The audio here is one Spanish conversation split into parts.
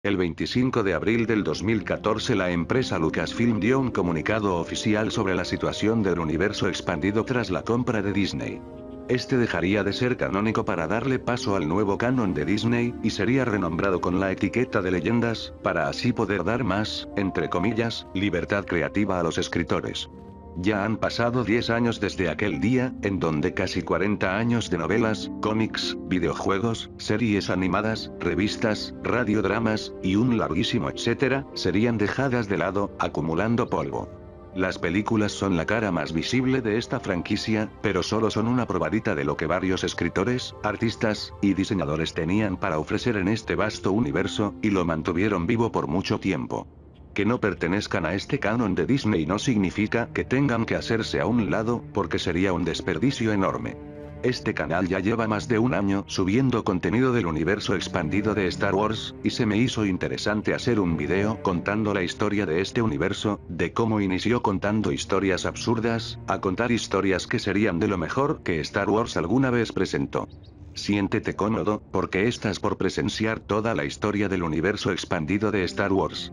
El 25 de abril del 2014 la empresa Lucasfilm dio un comunicado oficial sobre la situación del universo expandido tras la compra de Disney. Este dejaría de ser canónico para darle paso al nuevo canon de Disney, y sería renombrado con la etiqueta de leyendas, para así poder dar más, entre comillas, libertad creativa a los escritores. Ya han pasado 10 años desde aquel día, en donde casi 40 años de novelas, cómics, videojuegos, series animadas, revistas, radiodramas, y un larguísimo etcétera, serían dejadas de lado, acumulando polvo. Las películas son la cara más visible de esta franquicia, pero solo son una probadita de lo que varios escritores, artistas, y diseñadores tenían para ofrecer en este vasto universo, y lo mantuvieron vivo por mucho tiempo. Que no pertenezcan a este canon de Disney no significa que tengan que hacerse a un lado, porque sería un desperdicio enorme. Este canal ya lleva más de un año subiendo contenido del universo expandido de Star Wars, y se me hizo interesante hacer un video contando la historia de este universo, de cómo inició contando historias absurdas, a contar historias que serían de lo mejor que Star Wars alguna vez presentó. Siéntete cómodo, porque estás por presenciar toda la historia del universo expandido de Star Wars.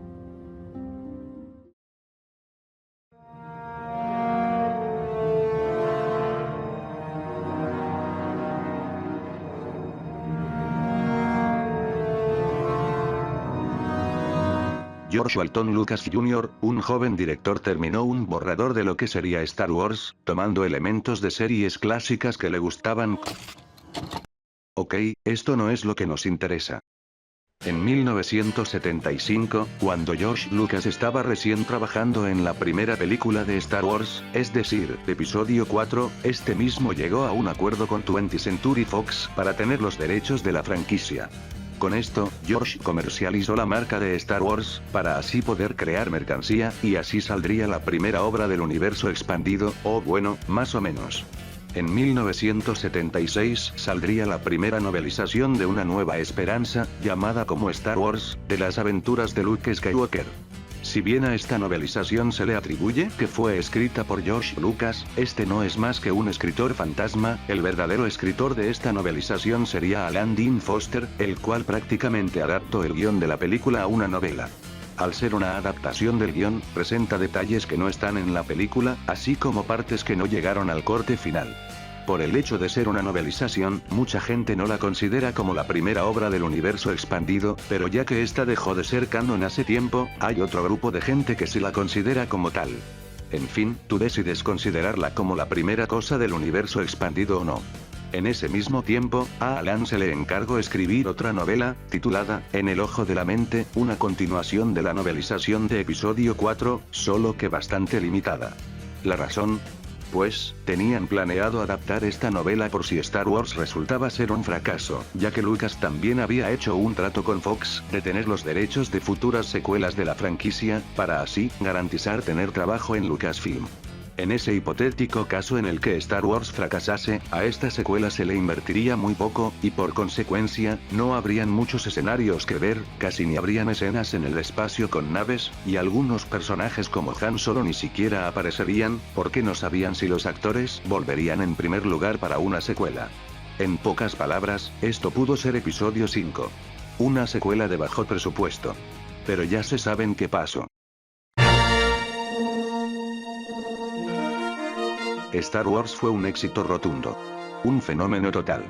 George Walton Lucas Jr., un joven director, terminó un borrador de lo que sería Star Wars, tomando elementos de series clásicas que le gustaban. Ok, esto no es lo que nos interesa. En 1975, cuando George Lucas estaba recién trabajando en la primera película de Star Wars, es decir, Episodio 4, este mismo llegó a un acuerdo con 20th Century Fox para tener los derechos de la franquicia. Con esto, George comercializó la marca de Star Wars, para así poder crear mercancía, y así saldría la primera obra del universo expandido, o bueno, más o menos. En 1976 saldría la primera novelización de Una Nueva Esperanza, llamada como Star Wars, de las aventuras de Luke Skywalker. Si bien a esta novelización se le atribuye que fue escrita por George Lucas, este no es más que un escritor fantasma. El verdadero escritor de esta novelización sería Alan Dean Foster, el cual prácticamente adaptó el guión de la película a una novela. Al ser una adaptación del guión, presenta detalles que no están en la película, así como partes que no llegaron al corte final. Por el hecho de ser una novelización, mucha gente no la considera como la primera obra del universo expandido, pero ya que esta dejó de ser canon hace tiempo, hay otro grupo de gente que sí la considera como tal. En fin, tú decides considerarla como la primera cosa del universo expandido o no. En ese mismo tiempo, a Alan se le encargó escribir otra novela, titulada En el ojo de la mente, una continuación de la novelización de Episodio 4, solo que bastante limitada. ¿La razón? Pues, tenían planeado adaptar esta novela por si Star Wars resultaba ser un fracaso, ya que Lucas también había hecho un trato con Fox, de tener los derechos de futuras secuelas de la franquicia, para así, garantizar tener trabajo en Lucasfilm. En ese hipotético caso en el que Star Wars fracasase, a esta secuela se le invertiría muy poco, y por consecuencia, no habrían muchos escenarios que ver, casi ni habrían escenas en el espacio con naves, y algunos personajes como Han Solo ni siquiera aparecerían, porque no sabían si los actores volverían en primer lugar para una secuela. En pocas palabras, esto pudo ser Episodio 5. Una secuela de bajo presupuesto. Pero ya se saben qué pasó. Star Wars fue un éxito rotundo. Un fenómeno total.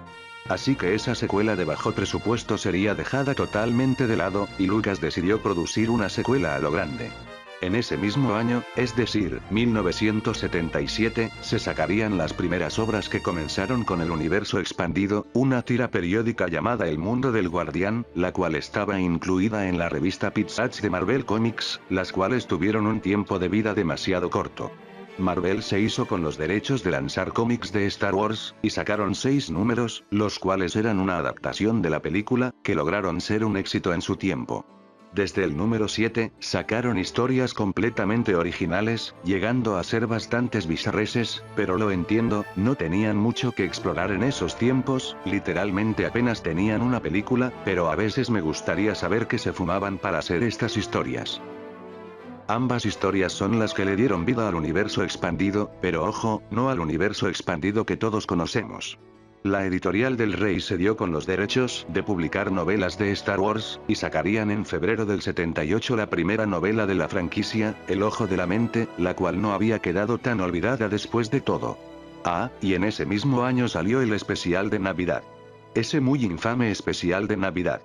Así que esa secuela de bajo presupuesto sería dejada totalmente de lado, y Lucas decidió producir una secuela a lo grande. En ese mismo año, es decir, 1977, se sacarían las primeras obras que comenzaron con el universo expandido, una tira periódica llamada El Mundo del Guardián, la cual estaba incluida en la revista Pixar de Marvel Comics, las cuales tuvieron un tiempo de vida demasiado corto. Marvel se hizo con los derechos de lanzar cómics de Star Wars, y sacaron 6 números, los cuales eran una adaptación de la película, que lograron ser un éxito en su tiempo. Desde el número 7, sacaron historias completamente originales, llegando a ser bastantes bizarreces, pero lo entiendo, no tenían mucho que explorar en esos tiempos, literalmente apenas tenían una película, pero a veces me gustaría saber qué se fumaban para hacer estas historias. Ambas historias son las que le dieron vida al universo expandido, pero ojo, no al universo expandido que todos conocemos. La editorial del Rey se dio con los derechos de publicar novelas de Star Wars, y sacarían en febrero del 78 la primera novela de la franquicia, El Ojo de la Mente, la cual no había quedado tan olvidada después de todo. Ah, y en ese mismo año salió el especial de Navidad. Ese muy infame especial de Navidad.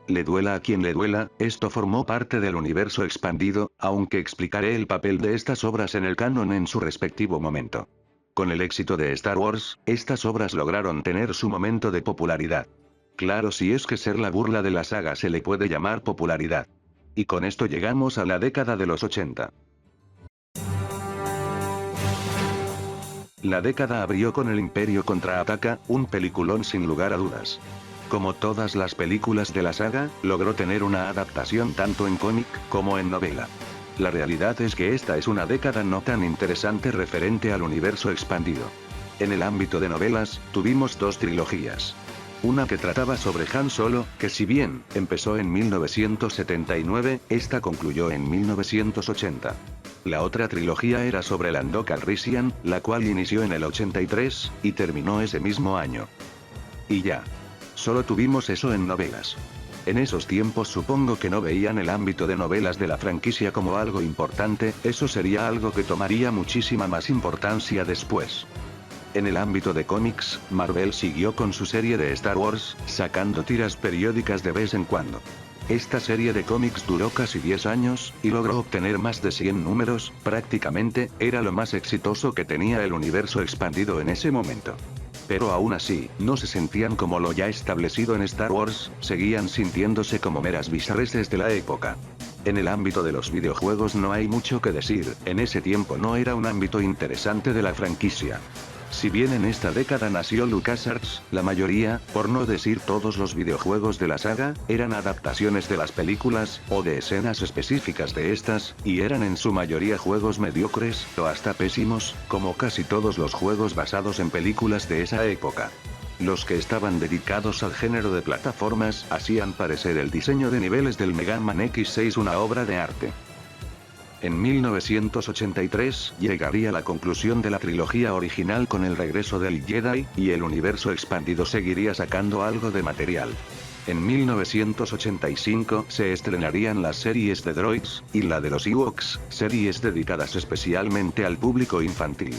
Le duela a quien le duela, esto formó parte del universo expandido, aunque explicaré el papel de estas obras en el canon en su respectivo momento. Con el éxito de Star Wars, estas obras lograron tener su momento de popularidad. Claro, si es que ser la burla de la saga se le puede llamar popularidad. Y con esto llegamos a la década de los 80. La década abrió con El Imperio contraataca, un peliculón sin lugar a dudas. Como todas las películas de la saga, logró tener una adaptación tanto en cómic como en novela. La realidad es que esta es una década no tan interesante referente al universo expandido. En el ámbito de novelas, tuvimos dos trilogías. Una que trataba sobre Han Solo, que si bien empezó en 1979, esta concluyó en 1980. La otra trilogía era sobre Lando Calrissian, la cual inició en el 83, y terminó ese mismo año. Y ya. Solo tuvimos eso en novelas. En esos tiempos supongo que no veían el ámbito de novelas de la franquicia como algo importante, eso sería algo que tomaría muchísima más importancia después. En el ámbito de cómics, Marvel siguió con su serie de Star Wars, sacando tiras periódicas de vez en cuando. Esta serie de cómics duró casi 10 años, y logró obtener más de 100 números, prácticamente, era lo más exitoso que tenía el universo expandido en ese momento. Pero aún así, no se sentían como lo ya establecido en Star Wars, seguían sintiéndose como meras bizarreces de la época. En el ámbito de los videojuegos no hay mucho que decir, en ese tiempo no era un ámbito interesante de la franquicia. Si bien en esta década nació LucasArts, la mayoría, por no decir todos los videojuegos de la saga, eran adaptaciones de las películas, o de escenas específicas de estas, y eran en su mayoría juegos mediocres, o hasta pésimos, como casi todos los juegos basados en películas de esa época. Los que estaban dedicados al género de plataformas, hacían parecer el diseño de niveles del Mega Man X6 una obra de arte. En 1983, llegaría la conclusión de la trilogía original con el regreso del Jedi, y el universo expandido seguiría sacando algo de material. En 1985 se estrenarían las series de Droids, y la de los Ewoks, series dedicadas especialmente al público infantil.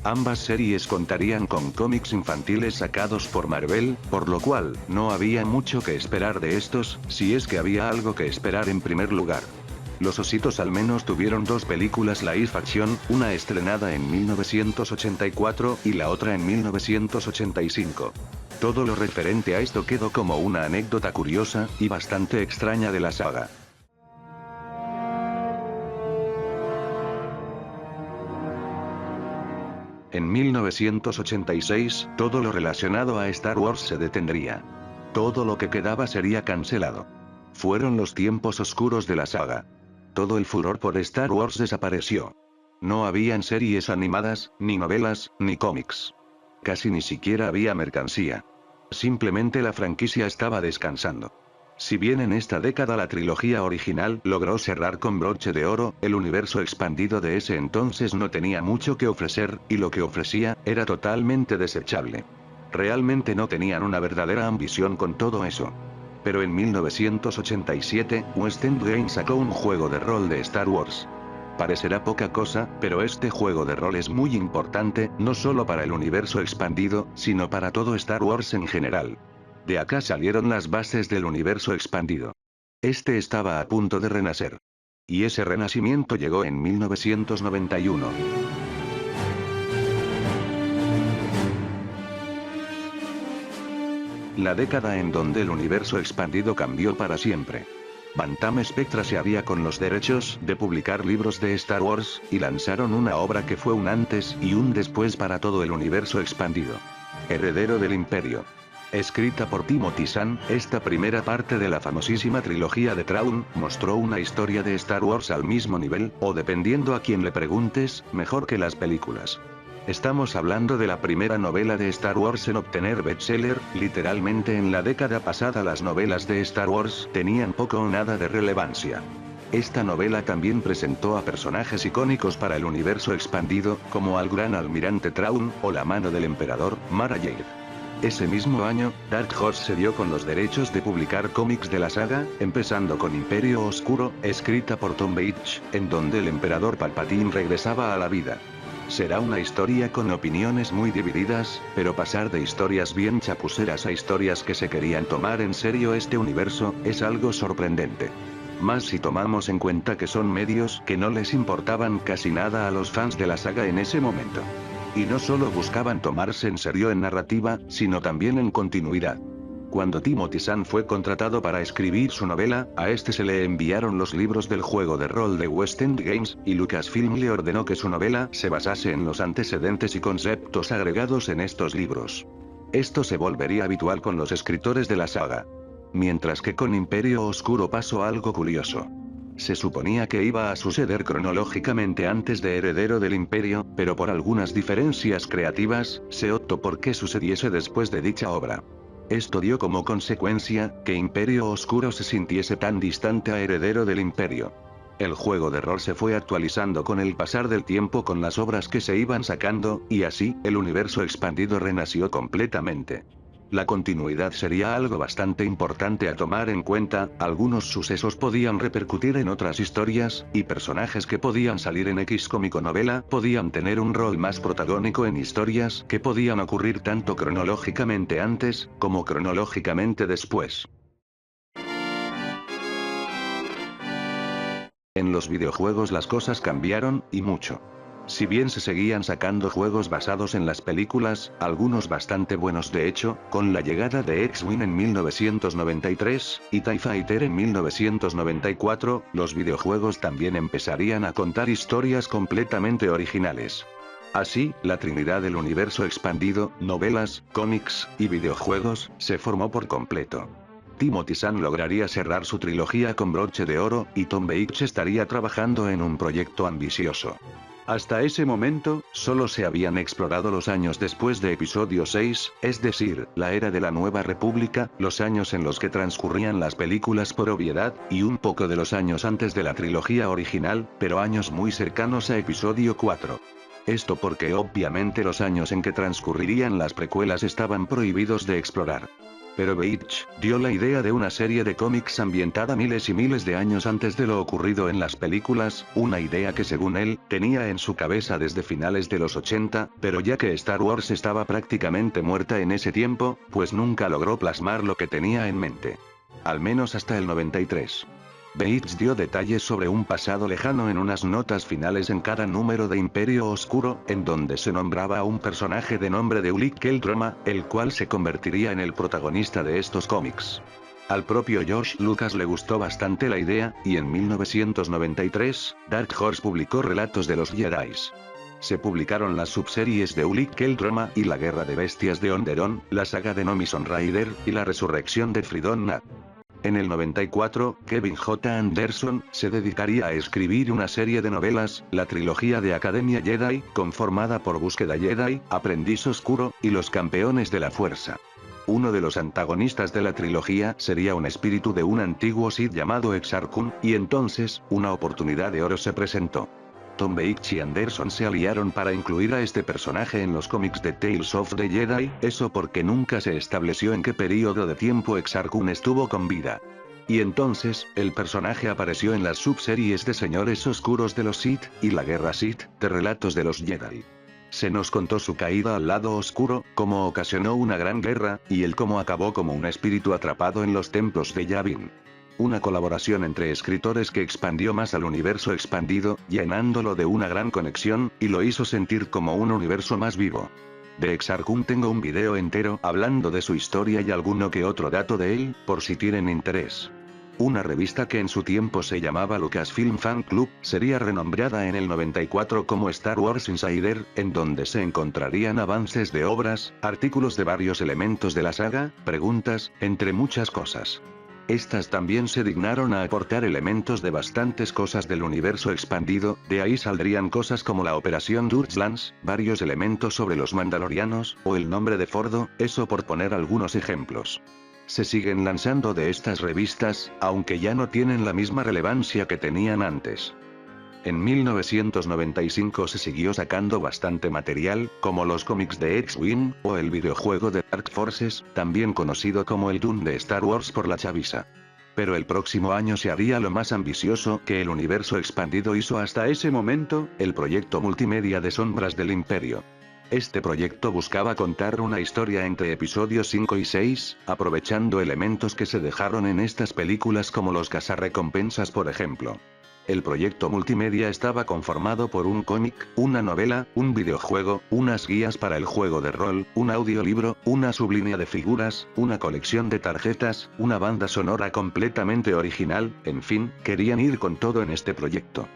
Ambas series contarían con cómics infantiles sacados por Marvel, por lo cual, no había mucho que esperar de estos, si es que había algo que esperar en primer lugar. Los ositos al menos tuvieron dos películas live action, una estrenada en 1984 y la otra en 1985. Todo lo referente a esto quedó como una anécdota curiosa, y bastante extraña de la saga. En 1986, todo lo relacionado a Star Wars se detendría. Todo lo que quedaba sería cancelado. Fueron los tiempos oscuros de la saga. Todo el furor por Star Wars desapareció. No habían series animadas, ni novelas, ni cómics. Casi ni siquiera había mercancía. Simplemente la franquicia estaba descansando. Si bien en esta década la trilogía original logró cerrar con broche de oro, el universo expandido de ese entonces no tenía mucho que ofrecer, y lo que ofrecía, era totalmente desechable. Realmente no tenían una verdadera ambición con todo eso. Pero en 1987, West End Games sacó un juego de rol de Star Wars. Parecerá poca cosa, pero este juego de rol es muy importante, no solo para el universo expandido, sino para todo Star Wars en general. De acá salieron las bases del universo expandido. Este estaba a punto de renacer. Y ese renacimiento llegó en 1991. La década en donde el universo expandido cambió para siempre. Bantam Spectra se había con los derechos de publicar libros de Star Wars, y lanzaron una obra que fue un antes y un después para todo el universo expandido. Heredero del Imperio. Escrita por Timothy Zahn, esta primera parte de la famosísima trilogía de Thrawn mostró una historia de Star Wars al mismo nivel, o dependiendo a quien le preguntes, mejor que las películas. Estamos hablando de la primera novela de Star Wars en obtener bestseller, literalmente en la década pasada las novelas de Star Wars tenían poco o nada de relevancia. Esta novela también presentó a personajes icónicos para el universo expandido, como al gran almirante Thrawn, o la mano del emperador, Mara Jade. Ese mismo año, Dark Horse se dio con los derechos de publicar cómics de la saga, empezando con Imperio Oscuro, escrita por Tom Veitch, en donde el emperador Palpatine regresaba a la vida. Será una historia con opiniones muy divididas, pero pasar de historias bien chapuceras a historias que se querían tomar en serio este universo, es algo sorprendente. Más si tomamos en cuenta que son medios que no les importaban casi nada a los fans de la saga en ese momento. Y no solo buscaban tomarse en serio en narrativa, sino también en continuidad. Cuando Timothy Zahn fue contratado para escribir su novela, a este se le enviaron los libros del juego de rol de West End Games, y Lucasfilm le ordenó que su novela se basase en los antecedentes y conceptos agregados en estos libros. Esto se volvería habitual con los escritores de la saga. Mientras que con Imperio Oscuro pasó algo curioso. Se suponía que iba a suceder cronológicamente antes de Heredero del Imperio, pero por algunas diferencias creativas, se optó por que sucediese después de dicha obra. Esto dio como consecuencia, que Imperio Oscuro se sintiese tan distante a Heredero del Imperio. El juego de rol se fue actualizando con el pasar del tiempo con las obras que se iban sacando, y así, el universo expandido renació completamente. La continuidad sería algo bastante importante a tomar en cuenta, algunos sucesos podían repercutir en otras historias, y personajes que podían salir en X cómic o novela podían tener un rol más protagónico en historias que podían ocurrir tanto cronológicamente antes, como cronológicamente después. En los videojuegos las cosas cambiaron, y mucho. Si bien se seguían sacando juegos basados en las películas, algunos bastante buenos de hecho, con la llegada de X-Wing en 1993, y TIE Fighter en 1994, los videojuegos también empezarían a contar historias completamente originales. Así, la trinidad del universo expandido, novelas, cómics, y videojuegos, se formó por completo. Timothy Zahn lograría cerrar su trilogía con broche de oro, y Tom Veitch estaría trabajando en un proyecto ambicioso. Hasta ese momento, solo se habían explorado los años después de episodio 6, es decir, la era de la Nueva República, los años en los que transcurrían las películas por obviedad, y un poco de los años antes de la trilogía original, pero años muy cercanos a episodio 4. Esto porque obviamente los años en que transcurrirían las precuelas estaban prohibidos de explorar. Pero Veitch dio la idea de una serie de cómics ambientada miles y miles de años antes de lo ocurrido en las películas, una idea que según él, tenía en su cabeza desde finales de los 80, pero ya que Star Wars estaba prácticamente muerta en ese tiempo, pues nunca logró plasmar lo que tenía en mente. Al menos hasta el 93. Veitch dio detalles sobre un pasado lejano en unas notas finales en cada número de Imperio Oscuro, en donde se nombraba a un personaje de nombre de Ulick Qel-Droma, el cual se convertiría en el protagonista de estos cómics. Al propio George Lucas le gustó bastante la idea, y en 1993, Dark Horse publicó Relatos de los Jedi. Se publicaron las subseries de Ulick Qel-Droma y la Guerra de Bestias de Onderon, la saga de Nomison Rider, y la resurrección de Fridon Nat. En el 94, Kevin J. Anderson se dedicaría a escribir una serie de novelas, la trilogía de Academia Jedi, conformada por Búsqueda Jedi, Aprendiz Oscuro, y Los Campeones de la Fuerza. Uno de los antagonistas de la trilogía sería un espíritu de un antiguo Sith llamado Exar Kun, y entonces, una oportunidad de oro se presentó. Tom Veitch y Anderson se aliaron para incluir a este personaje en los cómics de Tales of the Jedi, eso porque nunca se estableció en qué periodo de tiempo Exar Kun estuvo con vida. Y entonces, el personaje apareció en las subseries de Señores Oscuros de los Sith, y la Guerra Sith, de Relatos de los Jedi. Se nos contó su caída al lado oscuro, cómo ocasionó una gran guerra, y el cómo acabó como un espíritu atrapado en los templos de Yavin. Una colaboración entre escritores que expandió más al universo expandido, llenándolo de una gran conexión, y lo hizo sentir como un universo más vivo. De Exar Kun tengo un video entero hablando de su historia y alguno que otro dato de él, por si tienen interés. Una revista que en su tiempo se llamaba Lucasfilm Fan Club, sería renombrada en el 94 como Star Wars Insider, en donde se encontrarían avances de obras, artículos de varios elementos de la saga, preguntas, entre muchas cosas. Estas también se dignaron a aportar elementos de bastantes cosas del universo expandido, de ahí saldrían cosas como la Operación Durslance, varios elementos sobre los Mandalorianos, o el nombre de Fordo, eso por poner algunos ejemplos. Se siguen lanzando de estas revistas, aunque ya no tienen la misma relevancia que tenían antes. En 1995 se siguió sacando bastante material, como los cómics de X-Wing, o el videojuego de Dark Forces, también conocido como el Dune de Star Wars por la chaviza. Pero el próximo año se haría lo más ambicioso que el universo expandido hizo hasta ese momento, el proyecto multimedia de Sombras del Imperio. Este proyecto buscaba contar una historia entre episodios 5 y 6, aprovechando elementos que se dejaron en estas películas como los cazarrecompensas por ejemplo. El proyecto multimedia estaba conformado por un cómic, una novela, un videojuego, unas guías para el juego de rol, un audiolibro, una sublínea de figuras, una colección de tarjetas, una banda sonora completamente original, en fin, querían ir con todo en este proyecto.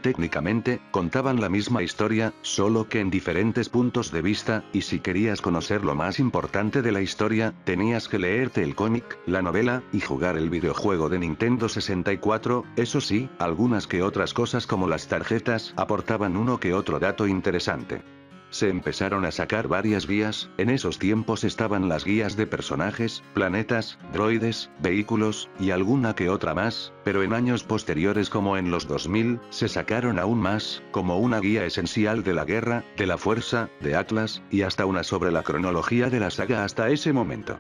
Técnicamente, contaban la misma historia, solo que en diferentes puntos de vista, y si querías conocer lo más importante de la historia, tenías que leerte el cómic, la novela, y jugar el videojuego de Nintendo 64, eso sí, algunas que otras cosas como las tarjetas aportaban uno que otro dato interesante. Se empezaron a sacar varias guías, en esos tiempos estaban las guías de personajes, planetas, droides, vehículos, y alguna que otra más, pero en años posteriores como en los 2000, se sacaron aún más, como una guía esencial de la guerra, de la fuerza, de Atlas, y hasta una sobre la cronología de la saga hasta ese momento.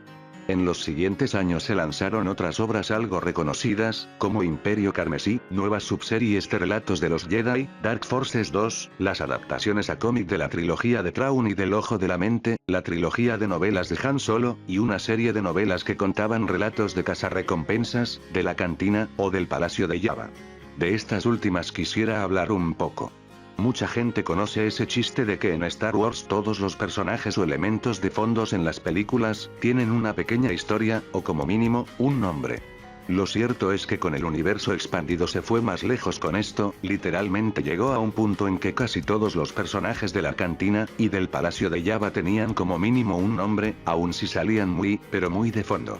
En los siguientes años se lanzaron otras obras algo reconocidas, como Imperio Carmesí, nuevas subseries de relatos de los Jedi, Dark Forces 2, las adaptaciones a cómic de la trilogía de Thrawn y del Ojo de la Mente, la trilogía de novelas de Han Solo, y una serie de novelas que contaban relatos de cazarrecompensas, de la cantina, o del Palacio de Jabba. De estas últimas quisiera hablar un poco. Mucha gente conoce ese chiste de que en Star Wars todos los personajes o elementos de fondos en las películas, tienen una pequeña historia, o como mínimo, un nombre. Lo cierto es que con el universo expandido se fue más lejos con esto, literalmente llegó a un punto en que casi todos los personajes de la cantina, y del Palacio de Jabba tenían como mínimo un nombre, aun si salían muy, pero muy de fondo.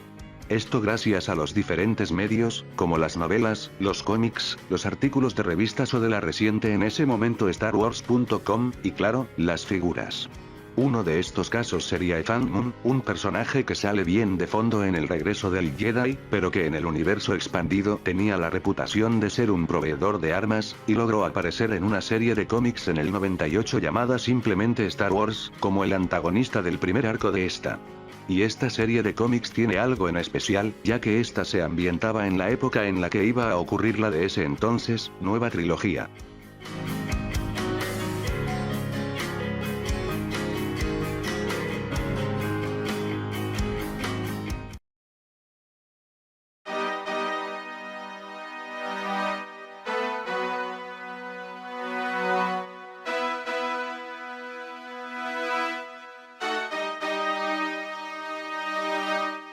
Esto gracias a los diferentes medios, como las novelas, los cómics, los artículos de revistas o de la reciente en ese momento StarWars.com, y claro, las figuras. Uno de estos casos sería Ethan Moon, un personaje que sale bien de fondo en el regreso del Jedi, pero que en el universo expandido tenía la reputación de ser un proveedor de armas, y logró aparecer en una serie de cómics en el 98 llamada simplemente Star Wars, como el antagonista del primer arco de esta. Y esta serie de cómics tiene algo en especial, ya que esta se ambientaba en la época en la que iba a ocurrir la de ese entonces, nueva trilogía.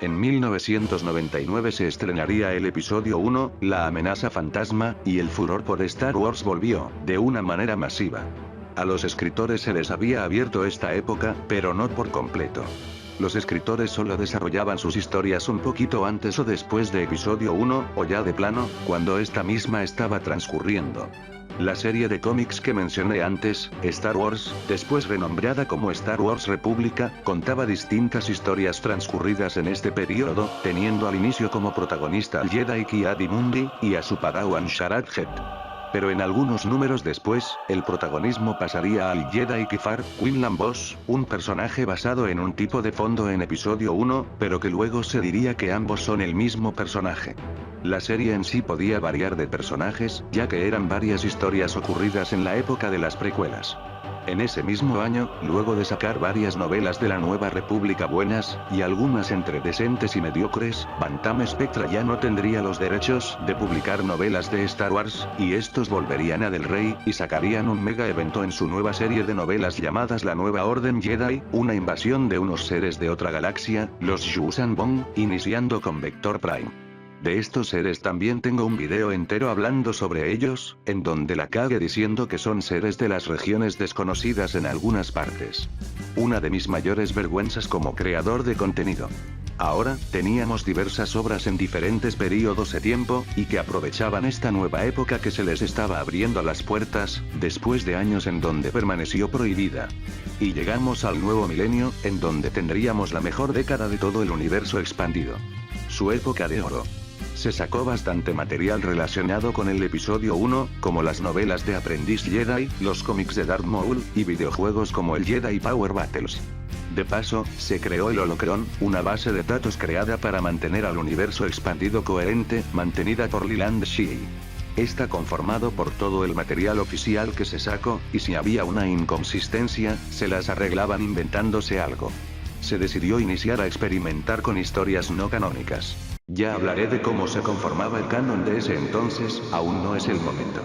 En 1999 se estrenaría el episodio 1, La amenaza fantasma, y el furor por Star Wars volvió, de una manera masiva. A los escritores se les había abierto esta época, pero no por completo. Los escritores solo desarrollaban sus historias un poquito antes o después de episodio 1, o ya de plano, cuando esta misma estaba transcurriendo. La serie de cómics que mencioné antes, Star Wars, después renombrada como Star Wars República, contaba distintas historias transcurridas en este periodo, teniendo al inicio como protagonista al Jedi Ki-Adi-Mundi, y a su padawan Sharad Jet. Pero en algunos números después, el protagonismo pasaría al Jedi Kifar, Quinlan Vos, un personaje basado en un tipo de fondo en episodio 1, pero que luego se diría que ambos son el mismo personaje. La serie en sí podía variar de personajes, ya que eran varias historias ocurridas en la época de las precuelas. En ese mismo año, luego de sacar varias novelas de la Nueva República buenas, y algunas entre decentes y mediocres, Bantam Spectra ya no tendría los derechos de publicar novelas de Star Wars, y estos volverían a Del Rey, y sacarían un mega evento en su nueva serie de novelas llamadas La Nueva Orden Jedi, una invasión de unos seres de otra galaxia, los Yuuzhan Vong, iniciando con Vector Prime. De estos seres también tengo un video entero hablando sobre ellos, en donde la cagué diciendo que son seres de las regiones desconocidas en algunas partes. Una de mis mayores vergüenzas como creador de contenido. Ahora, teníamos diversas obras en diferentes periodos de tiempo, y que aprovechaban esta nueva época que se les estaba abriendo las puertas, después de años en donde permaneció prohibida. Y llegamos al nuevo milenio, en donde tendríamos la mejor década de todo el universo expandido. Su época de oro. Se sacó bastante material relacionado con el episodio 1, como las novelas de Aprendiz Jedi, los cómics de Darth Maul, y videojuegos como el Jedi Power Battles. De paso, se creó el Holocron, una base de datos creada para mantener al universo expandido coherente, mantenida por Leland Shea. Está conformado por todo el material oficial que se sacó, y si había una inconsistencia, se las arreglaban inventándose algo. Se decidió iniciar a experimentar con historias no canónicas. Ya hablaré de cómo se conformaba el canon de ese entonces, aún no es el momento.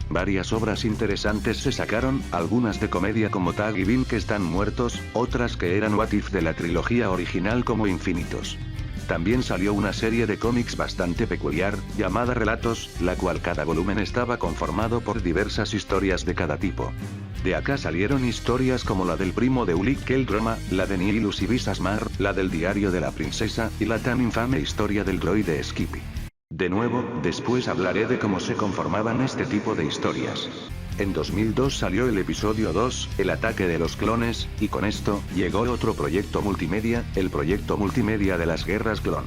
Varias obras interesantes se sacaron, algunas de comedia como Tag y Vin que están muertos, otras que eran What If de la trilogía original como Infinitos. También salió una serie de cómics bastante peculiar, llamada Relatos, la cual cada volumen estaba conformado por diversas historias de cada tipo. De acá salieron historias como la del primo de Ulick Qel-Droma, la de Nihilus y Visasmar, la del diario de la princesa, y la tan infame historia del droide Skippy. De nuevo, después hablaré de cómo se conformaban este tipo de historias. En 2002 salió el episodio 2, El ataque de los clones, y con esto, llegó otro proyecto multimedia, el proyecto multimedia de las guerras clon.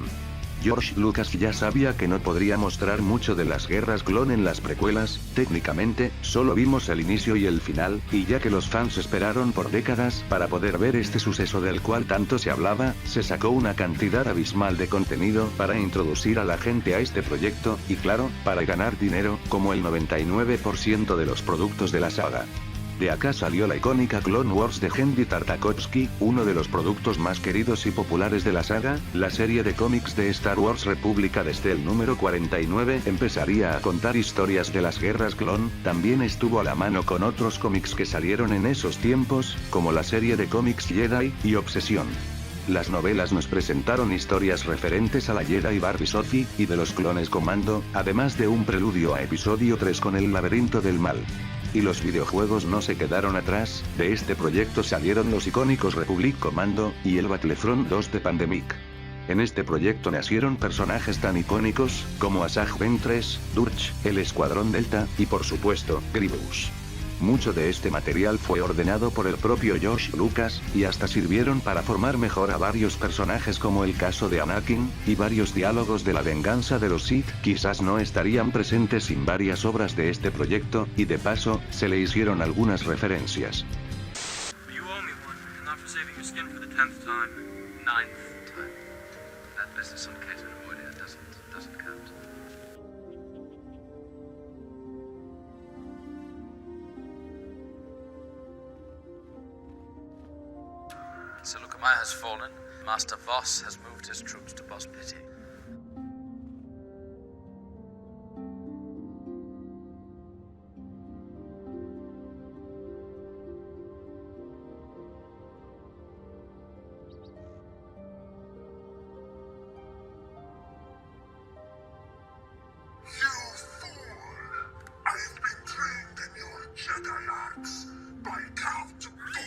George Lucas ya sabía que no podría mostrar mucho de las guerras clon en las precuelas, técnicamente, solo vimos el inicio y el final, y ya que los fans esperaron por décadas para poder ver este suceso del cual tanto se hablaba, se sacó una cantidad abismal de contenido para introducir a la gente a este proyecto, y claro, para ganar dinero, como el 99% de los productos de la saga. De acá salió la icónica Clone Wars de Genndy Tartakovsky, uno de los productos más queridos y populares de la saga. La serie de cómics de Star Wars República desde el número 49 empezaría a contar historias de las guerras clon, también estuvo a la mano con otros cómics que salieron en esos tiempos, como la serie de cómics Jedi, y Obsesión. Las novelas nos presentaron historias referentes a la Jedi Barbie Sophie, y de los clones Comando, además de un preludio a episodio 3 con el laberinto del mal. Y los videojuegos no se quedaron atrás, de este proyecto salieron los icónicos Republic Commando, y el Battlefront 2 de Pandemic. En este proyecto nacieron personajes tan icónicos, como Asajj Ventress, Durch, el Escuadrón Delta, y por supuesto, Grievous. Mucho de este material fue ordenado por el propio George Lucas, y hasta sirvieron para formar mejor a varios personajes como el caso de Anakin, y varios diálogos de la venganza de los Sith quizás no estarían presentes sin varias obras de este proyecto, y de paso, se le hicieron algunas referencias. Seleucus has fallen. Master Voss has moved his troops to Boss Pity. You fool! I've been trained in your Jedi arts by Count Dooku.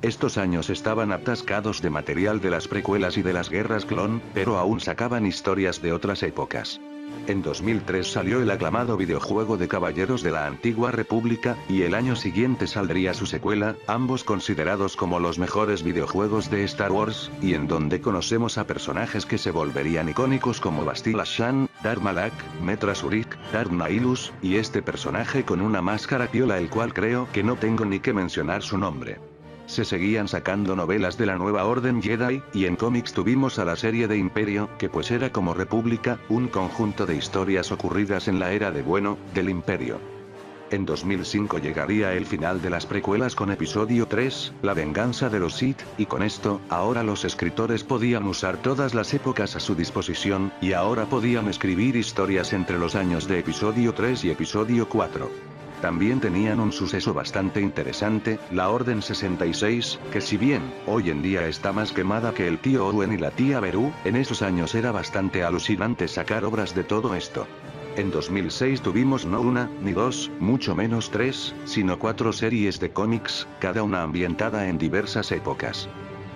Estos años estaban atascados de material de las precuelas y de las guerras clon, pero aún sacaban historias de otras épocas. En 2003 salió el aclamado videojuego de Caballeros de la Antigua República, y el año siguiente saldría su secuela, ambos considerados como los mejores videojuegos de Star Wars, y en donde conocemos a personajes que se volverían icónicos como Bastila Shan, Darth Malak, Metra Surik, Darth Nihilus, y este personaje con una máscara piola el cual creo que no tengo ni que mencionar su nombre. Se seguían sacando novelas de la Nueva Orden Jedi, y en cómics tuvimos a la serie de Imperio, que pues era como República, un conjunto de historias ocurridas en la era de bueno, del Imperio. En 2005 llegaría el final de las precuelas con episodio 3, La venganza de los Sith, y con esto, ahora los escritores podían usar todas las épocas a su disposición, y ahora podían escribir historias entre los años de episodio 3 y episodio 4. También tenían un suceso bastante interesante, la Orden 66, que si bien, hoy en día está más quemada que el tío Owen y la tía Beru, en esos años era bastante alucinante sacar obras de todo esto. En 2006 tuvimos no una, ni dos, mucho menos tres, sino 4 series de cómics, cada una ambientada en diversas épocas.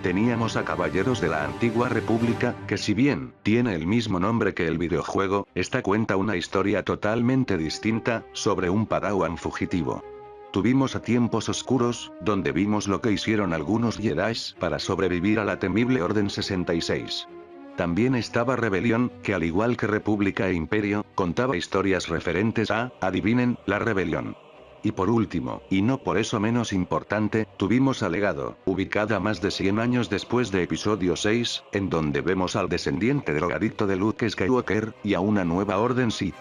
Teníamos a Caballeros de la Antigua República, que si bien tiene el mismo nombre que el videojuego, esta cuenta una historia totalmente distinta, sobre un Padawan fugitivo. Tuvimos a Tiempos Oscuros, donde vimos lo que hicieron algunos Jedis para sobrevivir a la temible Orden 66. También estaba Rebelión, que al igual que República e Imperio, contaba historias referentes a, adivinen, la rebelión. Y por último, y no por eso menos importante, tuvimos a Legado, ubicada más de 100 años después de episodio 6, en donde vemos al descendiente drogadicto de Luke Skywalker, y a una nueva Orden Sith.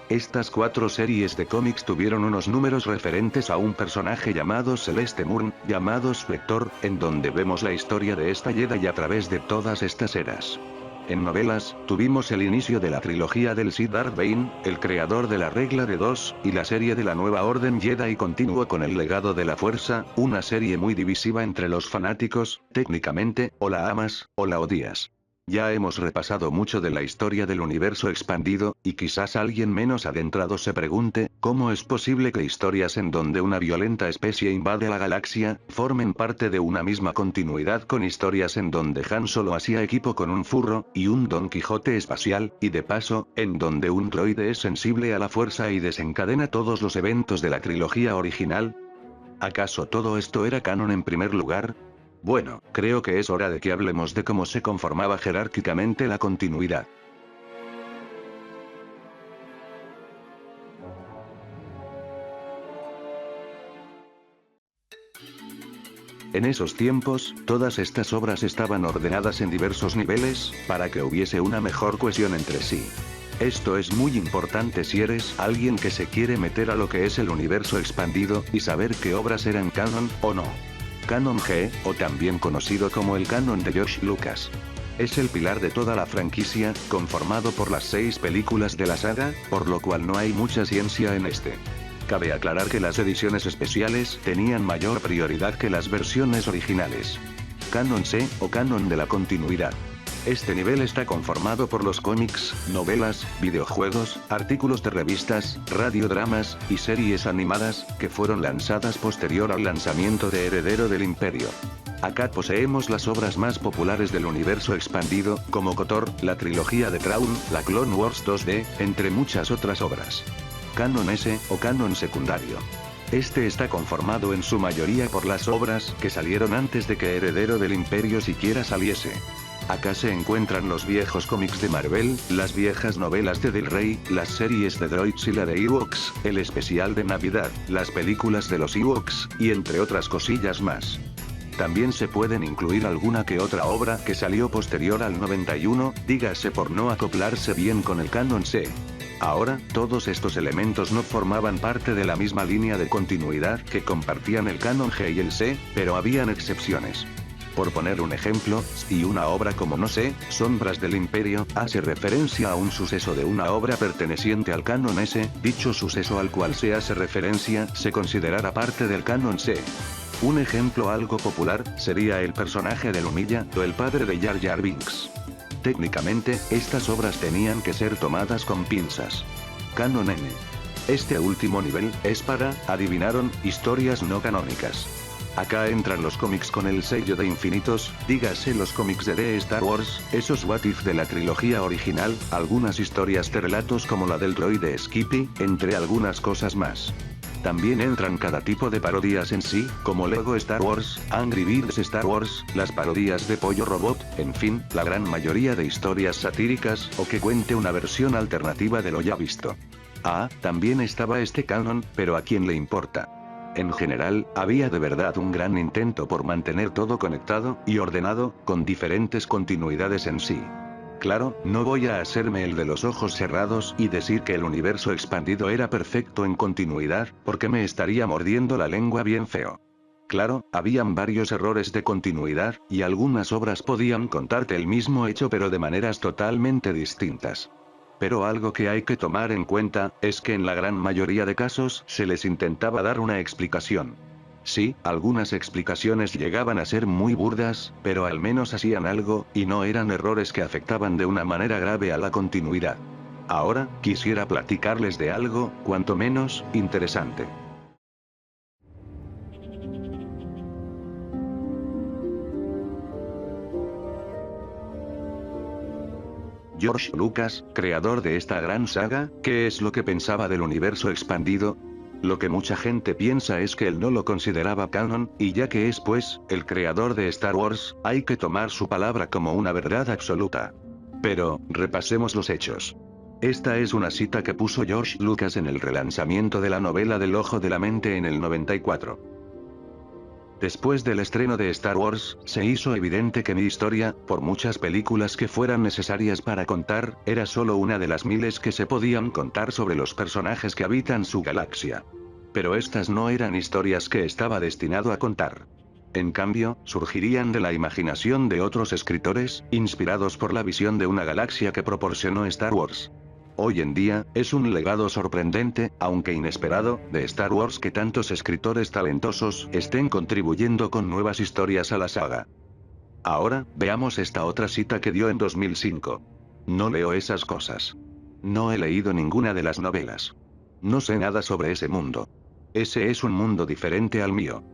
Estas 4 series de cómics tuvieron unos números referentes a un personaje llamado Celeste Moon, llamado Spector, en donde vemos la historia de esta Jedi a través de todas estas eras. En novelas, tuvimos el inicio de la trilogía del Sith Darth Bane, el creador de la regla de 2, y la serie de la Nueva Orden Jedi continuó con el legado de la Fuerza, una serie muy divisiva entre los fanáticos, técnicamente, o la amas, o la odias. Ya hemos repasado mucho de la historia del universo expandido, y quizás alguien menos adentrado se pregunte, ¿cómo es posible que historias en donde una violenta especie invade la galaxia, formen parte de una misma continuidad con historias en donde Han Solo hacía equipo con un furro, y un Don Quijote espacial, y de paso, en donde un droide es sensible a la fuerza y desencadena todos los eventos de la trilogía original? ¿Acaso todo esto era canon en primer lugar? Bueno, creo que es hora de que hablemos de cómo se conformaba jerárquicamente la continuidad. En esos tiempos, todas estas obras estaban ordenadas en diversos niveles, para que hubiese una mejor cohesión entre sí. Esto es muy importante si eres alguien que se quiere meter a lo que es el universo expandido, y saber qué obras eran canon, o no. Canon G, o también conocido como el canon de George Lucas. Es el pilar de toda la franquicia, conformado por las 6 películas de la saga, por lo cual no hay mucha ciencia en este. Cabe aclarar que las ediciones especiales tenían mayor prioridad que las versiones originales. Canon C, o canon de la continuidad. Este nivel está conformado por los cómics, novelas, videojuegos, artículos de revistas, radiodramas, y series animadas, que fueron lanzadas posterior al lanzamiento de Heredero del Imperio. Acá poseemos las obras más populares del universo expandido, como KOTOR, la trilogía de Thrawn, la Clone Wars 2D, entre muchas otras obras. Canon S, o canon secundario. Este está conformado en su mayoría por las obras que salieron antes de que Heredero del Imperio siquiera saliese. Acá se encuentran los viejos cómics de Marvel, las viejas novelas de Del Rey, las series de droids y la de Ewoks, el especial de Navidad, las películas de los Ewoks, y entre otras cosillas más. También se pueden incluir alguna que otra obra que salió posterior al 91, dígase por no acoplarse bien con el canon C. Ahora, todos estos elementos no formaban parte de la misma línea de continuidad que compartían el canon G y el C, pero habían excepciones. Por poner un ejemplo, si una obra como no sé, Sombras del Imperio, hace referencia a un suceso de una obra perteneciente al canon S, dicho suceso al cual se hace referencia se considerará parte del canon C. Un ejemplo algo popular, sería el personaje de Lumilla, o el padre de Jar Jar Binks. Técnicamente, estas obras tenían que ser tomadas con pinzas. Canon N. Este último nivel, es para, adivinaron, historias no canónicas. Acá entran los cómics con el sello de infinitos, dígase los cómics de Star Wars, esos What If de la trilogía original, algunas historias de relatos como la del droide Skippy, entre algunas cosas más. También entran cada tipo de parodias en sí, como Lego Star Wars, Angry Birds Star Wars, las parodias de Pollo Robot, en fin, la gran mayoría de historias satíricas, o que cuente una versión alternativa de lo ya visto. Ah, también estaba este canon, pero ¿a quién le importa? En general, había de verdad un gran intento por mantener todo conectado y ordenado, con diferentes continuidades en sí. Claro, no voy a hacerme el de los ojos cerrados y decir que el universo expandido era perfecto en continuidad, porque me estaría mordiendo la lengua bien feo. Claro, habían varios errores de continuidad, y algunas obras podían contarte el mismo hecho pero de maneras totalmente distintas. Pero algo que hay que tomar en cuenta, es que en la gran mayoría de casos se les intentaba dar una explicación. Sí, algunas explicaciones llegaban a ser muy burdas, pero al menos hacían algo, y no eran errores que afectaban de una manera grave a la continuidad. Ahora, quisiera platicarles de algo, cuanto menos, interesante. George Lucas, creador de esta gran saga, ¿qué es lo que pensaba del universo expandido? Lo que mucha gente piensa es que él no lo consideraba canon, y ya que es pues, el creador de Star Wars, hay que tomar su palabra como una verdad absoluta. Pero, repasemos los hechos. Esta es una cita que puso George Lucas en el relanzamiento de la novela del Ojo de la Mente en el 94. Después del estreno de Star Wars, se hizo evidente que mi historia, por muchas películas que fueran necesarias para contar, era solo una de las miles que se podían contar sobre los personajes que habitan su galaxia. Pero estas no eran historias que estaba destinado a contar. En cambio, surgirían de la imaginación de otros escritores, inspirados por la visión de una galaxia que proporcionó Star Wars. Hoy en día, es un legado sorprendente, aunque inesperado, de Star Wars que tantos escritores talentosos estén contribuyendo con nuevas historias a la saga. Ahora, veamos esta otra cita que dio en 2005. No leo esas cosas. No he leído ninguna de las novelas. No sé nada sobre ese mundo. Ese es un mundo diferente al mío.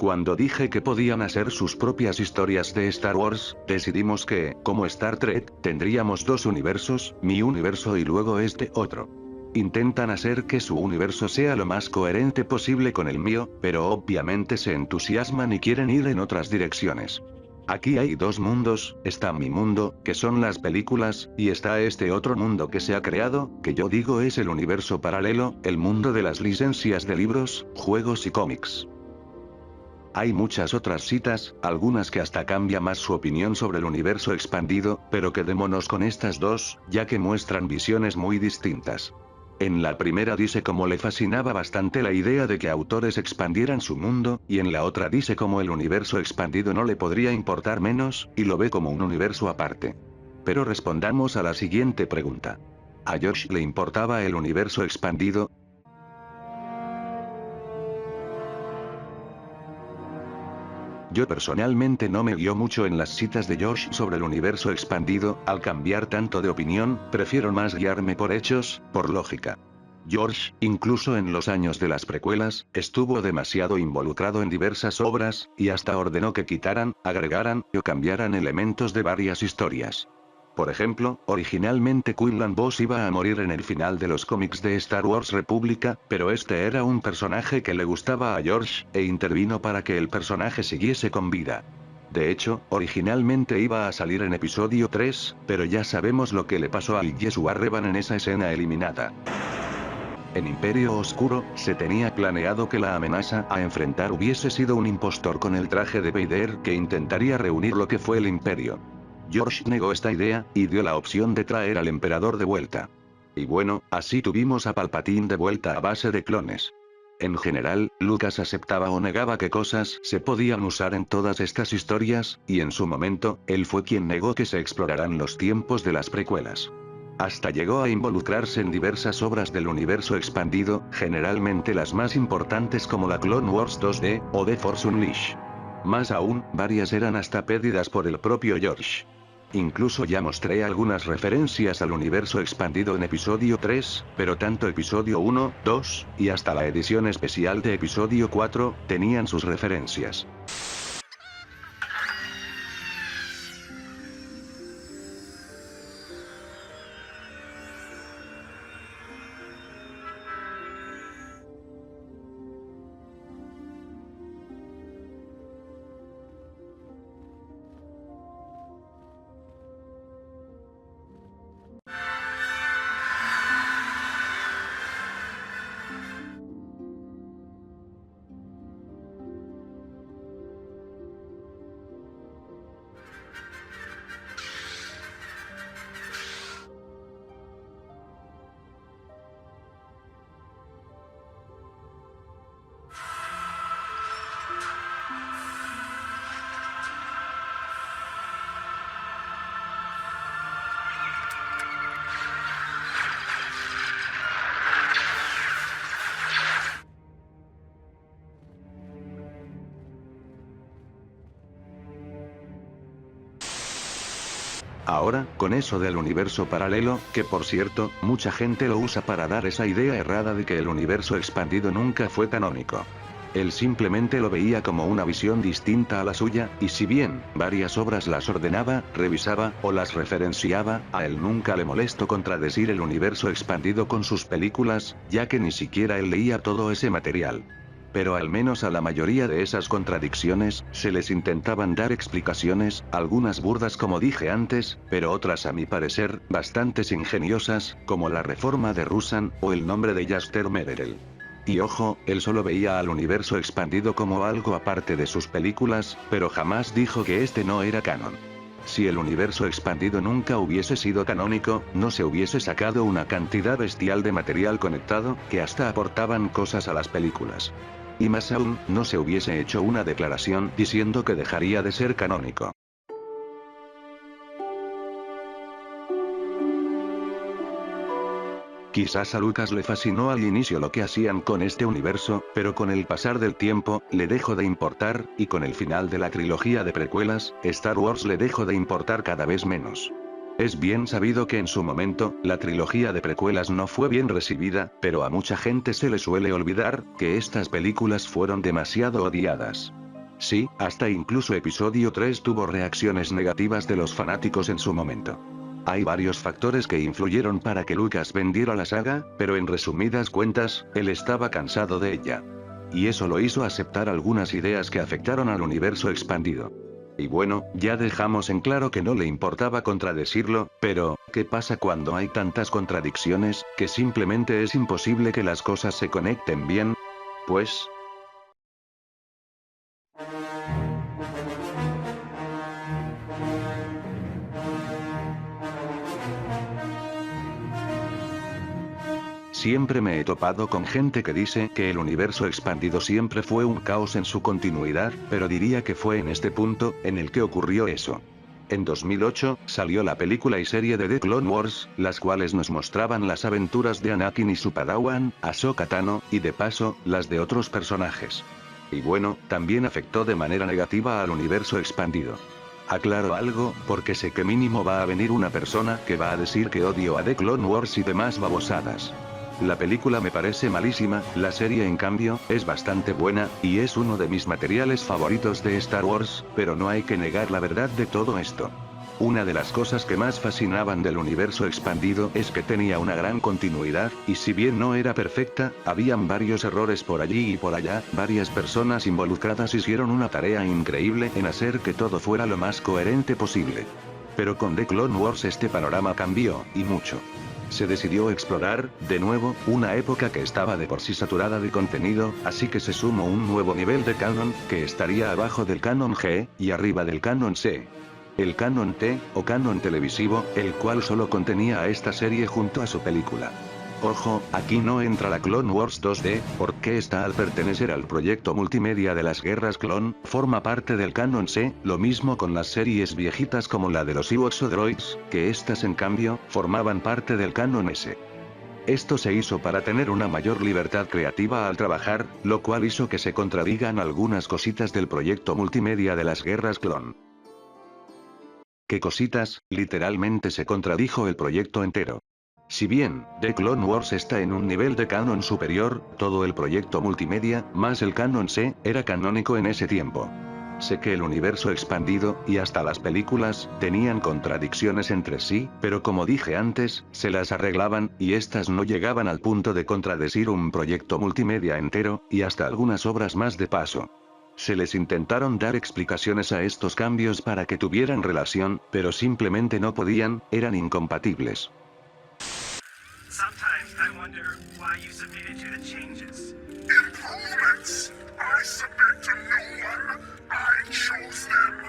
Cuando dije que podían hacer sus propias historias de Star Wars, decidimos que, como Star Trek, tendríamos dos universos, mi universo y luego este otro. Intentan hacer que su universo sea lo más coherente posible con el mío, pero obviamente se entusiasman y quieren ir en otras direcciones. Aquí hay dos mundos, está mi mundo, que son las películas, y está este otro mundo que se ha creado, que yo digo es el universo paralelo, el mundo de las licencias de libros, juegos y cómics. Hay muchas otras citas, algunas que hasta cambia más su opinión sobre el universo expandido, pero quedémonos con estas dos, ya que muestran visiones muy distintas. En la primera dice cómo le fascinaba bastante la idea de que autores expandieran su mundo, y en la otra dice cómo el universo expandido no le podría importar menos, y lo ve como un universo aparte. Pero respondamos a la siguiente pregunta. ¿A George le importaba el universo expandido? Yo personalmente no me guío mucho en las citas de George sobre el universo expandido, al cambiar tanto de opinión, prefiero más guiarme por hechos, por lógica. George, incluso en los años de las precuelas, estuvo demasiado involucrado en diversas obras, y hasta ordenó que quitaran, agregaran, o cambiaran elementos de varias historias. Por ejemplo, originalmente Quinlan Vos iba a morir en el final de los cómics de Star Wars República, pero este era un personaje que le gustaba a George, e intervino para que el personaje siguiese con vida. De hecho, originalmente iba a salir en episodio 3, pero ya sabemos lo que le pasó a Yeshua Revan en esa escena eliminada. En Imperio Oscuro, se tenía planeado que la amenaza a enfrentar hubiese sido un impostor con el traje de Vader que intentaría reunir lo que fue el Imperio. George negó esta idea, y dio la opción de traer al emperador de vuelta. Y bueno, así tuvimos a Palpatine de vuelta a base de clones. En general, Lucas aceptaba o negaba que cosas se podían usar en todas estas historias, y en su momento, él fue quien negó que se exploraran los tiempos de las precuelas. Hasta llegó a involucrarse en diversas obras del universo expandido, generalmente las más importantes como la Clone Wars 2D, o The Force Unleashed. Más aún, varias eran hasta pedidas por el propio George. Incluso ya mostré algunas referencias al universo expandido en episodio 3, pero tanto episodio 1, 2, y hasta la edición especial de episodio 4, tenían sus referencias. Ahora, con eso del universo paralelo, que por cierto, mucha gente lo usa para dar esa idea errada de que el universo expandido nunca fue canónico. Él simplemente lo veía como una visión distinta a la suya, y si bien varias obras las ordenaba, revisaba, o las referenciaba, a él nunca le molestó contradecir el universo expandido con sus películas, ya que ni siquiera él leía todo ese material. Pero al menos a la mayoría de esas contradicciones, se les intentaban dar explicaciones, algunas burdas como dije antes, pero otras a mi parecer, bastante ingeniosas, como la reforma de Rusan, o el nombre de Jaster Mererel. Y ojo, él solo veía al universo expandido como algo aparte de sus películas, pero jamás dijo que este no era canon. Si el universo expandido nunca hubiese sido canónico, no se hubiese sacado una cantidad bestial de material conectado, que hasta aportaban cosas a las películas. Y más aún, no se hubiese hecho una declaración diciendo que dejaría de ser canónico. Quizás a Lucas le fascinó al inicio lo que hacían con este universo, pero con el pasar del tiempo, le dejó de importar, y con el final de la trilogía de precuelas, Star Wars le dejó de importar cada vez menos. Es bien sabido que en su momento, la trilogía de precuelas no fue bien recibida, pero a mucha gente se le suele olvidar, que estas películas fueron demasiado odiadas. Sí, hasta incluso episodio 3 tuvo reacciones negativas de los fanáticos en su momento. Hay varios factores que influyeron para que Lucas vendiera la saga, pero en resumidas cuentas, él estaba cansado de ella. Y eso lo hizo aceptar algunas ideas que afectaron al universo expandido. Y bueno, ya dejamos en claro que no le importaba contradecirlo, pero, ¿qué pasa cuando hay tantas contradicciones, que simplemente es imposible que las cosas se conecten bien? Pues, siempre me he topado con gente que dice que el universo expandido siempre fue un caos en su continuidad, pero diría que fue en este punto, en el que ocurrió eso. En 2008, salió la película y serie de The Clone Wars, las cuales nos mostraban las aventuras de Anakin y su padawan, Ahsoka Tano, y de paso, las de otros personajes. Y bueno, también afectó de manera negativa al universo expandido. Aclaro algo, porque sé que mínimo va a venir una persona que va a decir que odio a The Clone Wars y demás babosadas. La película me parece malísima, la serie en cambio, es bastante buena, y es uno de mis materiales favoritos de Star Wars, pero no hay que negar la verdad de todo esto. Una de las cosas que más fascinaban del universo expandido es que tenía una gran continuidad, y si bien no era perfecta, habían varios errores por allí y por allá, varias personas involucradas hicieron una tarea increíble en hacer que todo fuera lo más coherente posible. Pero con The Clone Wars este panorama cambió, y mucho. Se decidió explorar, de nuevo, una época que estaba de por sí saturada de contenido, así que se sumó un nuevo nivel de canon, que estaría abajo del canon G, y arriba del canon C. El canon T, o canon televisivo, el cual solo contenía a esta serie junto a su película. Ojo, aquí no entra la Clone Wars 2D, porque esta al pertenecer al proyecto multimedia de las guerras clon, forma parte del canon C, lo mismo con las series viejitas como la de los Ewoks o Droids, que estas en cambio, formaban parte del canon S. Esto se hizo para tener una mayor libertad creativa al trabajar, lo cual hizo que se contradigan algunas cositas del proyecto multimedia de las guerras clon. ¿Qué cositas? Literalmente se contradijo el proyecto entero. Si bien, The Clone Wars está en un nivel de canon superior, todo el proyecto multimedia, más el canon C, era canónico en ese tiempo. Sé que el universo expandido, y hasta las películas, tenían contradicciones entre sí, pero como dije antes, se las arreglaban, y estas no llegaban al punto de contradecir un proyecto multimedia entero, y hasta algunas obras más de paso. Se les intentaron dar explicaciones a estos cambios para que tuvieran relación, pero simplemente no podían, eran incompatibles. Sometimes I wonder why you submitted to the changes. Improvements! I submit to no one. I chose them.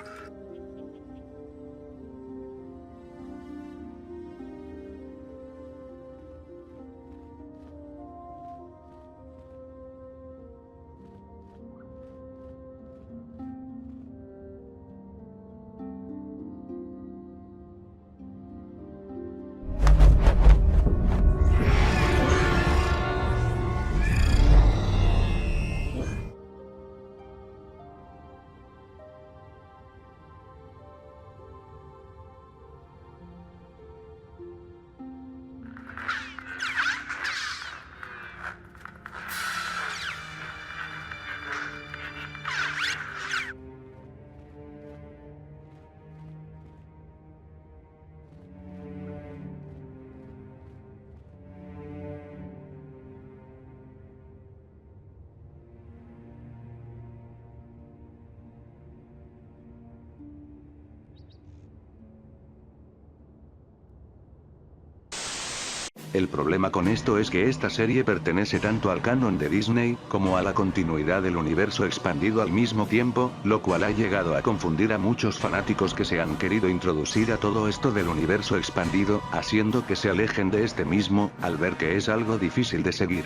El problema con esto es que esta serie pertenece tanto al canon de Disney, como a la continuidad del universo expandido al mismo tiempo, lo cual ha llegado a confundir a muchos fanáticos que se han querido introducir a todo esto del universo expandido, haciendo que se alejen de este mismo, al ver que es algo difícil de seguir.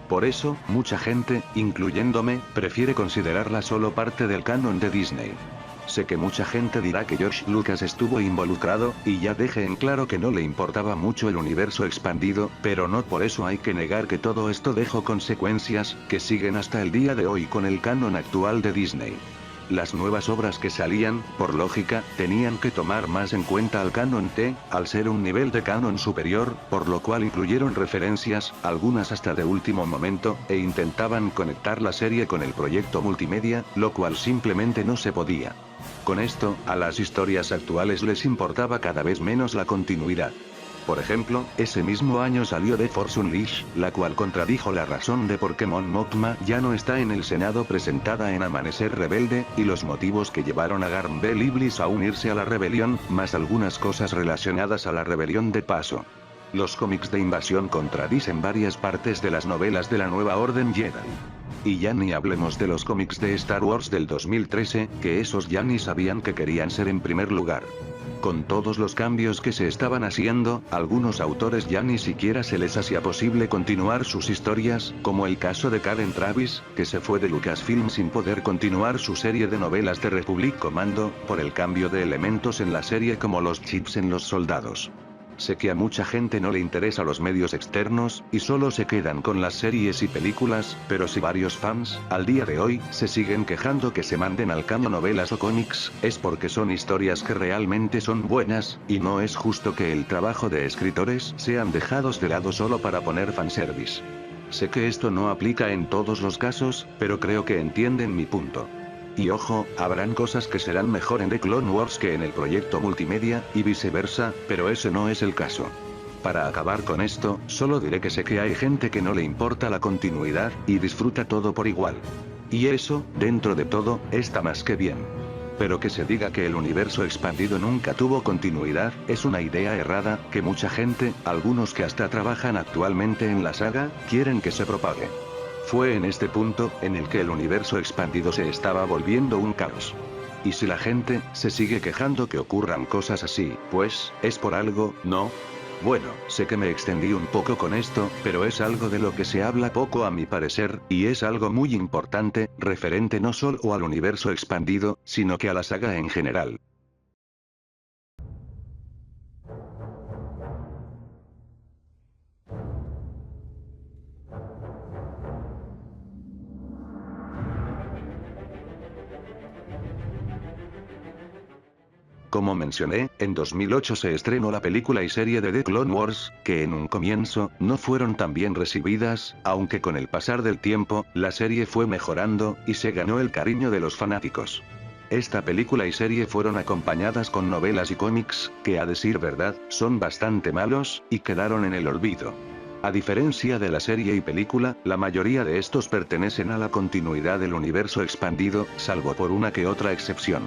Por eso, mucha gente, incluyéndome, prefiere considerarla solo parte del canon de Disney. Sé que mucha gente dirá que George Lucas estuvo involucrado, y ya dejé en claro que no le importaba mucho el universo expandido, pero no por eso hay que negar que todo esto dejó consecuencias, que siguen hasta el día de hoy con el canon actual de Disney. Las nuevas obras que salían, por lógica, tenían que tomar más en cuenta al canon T, al ser un nivel de canon superior, por lo cual incluyeron referencias, algunas hasta de último momento, e intentaban conectar la serie con el proyecto multimedia, lo cual simplemente no se podía. Con esto, a las historias actuales les importaba cada vez menos la continuidad. Por ejemplo, ese mismo año salió The Force Unleashed, la cual contradijo la razón de por qué Mon Mothma ya no está en el Senado presentada en Amanecer Rebelde, y los motivos que llevaron a Garm Bell Iblis a unirse a la rebelión, más algunas cosas relacionadas a la rebelión de paso. Los cómics de Invasión contradicen varias partes de las novelas de la Nueva Orden Jedi. Y ya ni hablemos de los cómics de Star Wars del 2013, que esos ya ni sabían que querían ser en primer lugar. Con todos los cambios que se estaban haciendo, algunos autores ya ni siquiera se les hacía posible continuar sus historias, como el caso de Karen Traviss, que se fue de Lucasfilm sin poder continuar su serie de novelas de Republic Commando, por el cambio de elementos en la serie como los chips en los soldados. Sé que a mucha gente no le interesa los medios externos, y solo se quedan con las series y películas, pero si varios fans, al día de hoy, se siguen quejando que se manden al canon novelas o cómics, es porque son historias que realmente son buenas, y no es justo que el trabajo de escritores sean dejados de lado solo para poner fanservice. Sé que esto no aplica en todos los casos, pero creo que entienden mi punto. Y ojo, habrán cosas que serán mejor en The Clone Wars que en el proyecto multimedia, y viceversa, pero ese no es el caso. Para acabar con esto, solo diré que sé que hay gente que no le importa la continuidad, y disfruta todo por igual. Y eso, dentro de todo, está más que bien. Pero que se diga que el universo expandido nunca tuvo continuidad, es una idea errada, que mucha gente, algunos que hasta trabajan actualmente en la saga, quieren que se propague. Fue en este punto, en el que el universo expandido se estaba volviendo un caos. Y si la gente, se sigue quejando que ocurran cosas así, pues, es por algo, ¿no? Bueno, sé que me extendí un poco con esto, pero es algo de lo que se habla poco a mi parecer, y es algo muy importante, referente no solo al universo expandido, sino que a la saga en general. Como mencioné, en 2008 se estrenó la película y serie de The Clone Wars, que en un comienzo, no fueron tan bien recibidas, aunque con el pasar del tiempo, la serie fue mejorando, y se ganó el cariño de los fanáticos. Esta película y serie fueron acompañadas con novelas y cómics, que a decir verdad, son bastante malos, y quedaron en el olvido. A diferencia de la serie y película, la mayoría de estos pertenecen a la continuidad del universo expandido, salvo por una que otra excepción.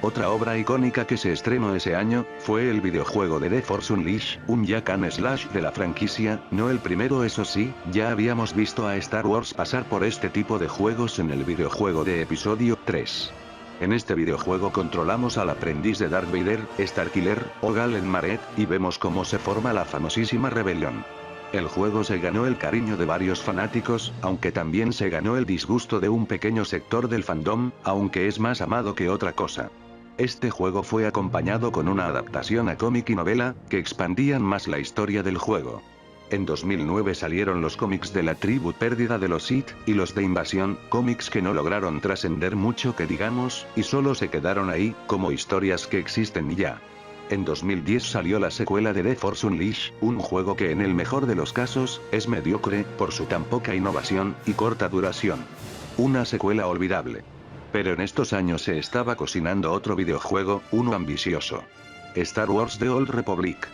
Otra obra icónica que se estrenó ese año, fue el videojuego de The Force Unleashed, un Jack and Slash de la franquicia, no el primero eso sí, ya habíamos visto a Star Wars pasar por este tipo de juegos en el videojuego de Episodio 3. En este videojuego controlamos al aprendiz de Darth Vader, Starkiller, o Galen Marett, y vemos cómo se forma la famosísima rebelión. El juego se ganó el cariño de varios fanáticos, aunque también se ganó el disgusto de un pequeño sector del fandom, aunque es más amado que otra cosa. Este juego fue acompañado con una adaptación a cómic y novela, que expandían más la historia del juego. En 2009 salieron los cómics de la tribu perdida de los Sith, y los de Invasión, cómics que no lograron trascender mucho que digamos, y solo se quedaron ahí, como historias que existen ya. En 2010 salió la secuela de The Force Unleashed, un juego que en el mejor de los casos, es mediocre, por su tan poca innovación, y corta duración. Una secuela olvidable. Pero en estos años se estaba cocinando otro videojuego, uno ambicioso. Star Wars The Old Republic.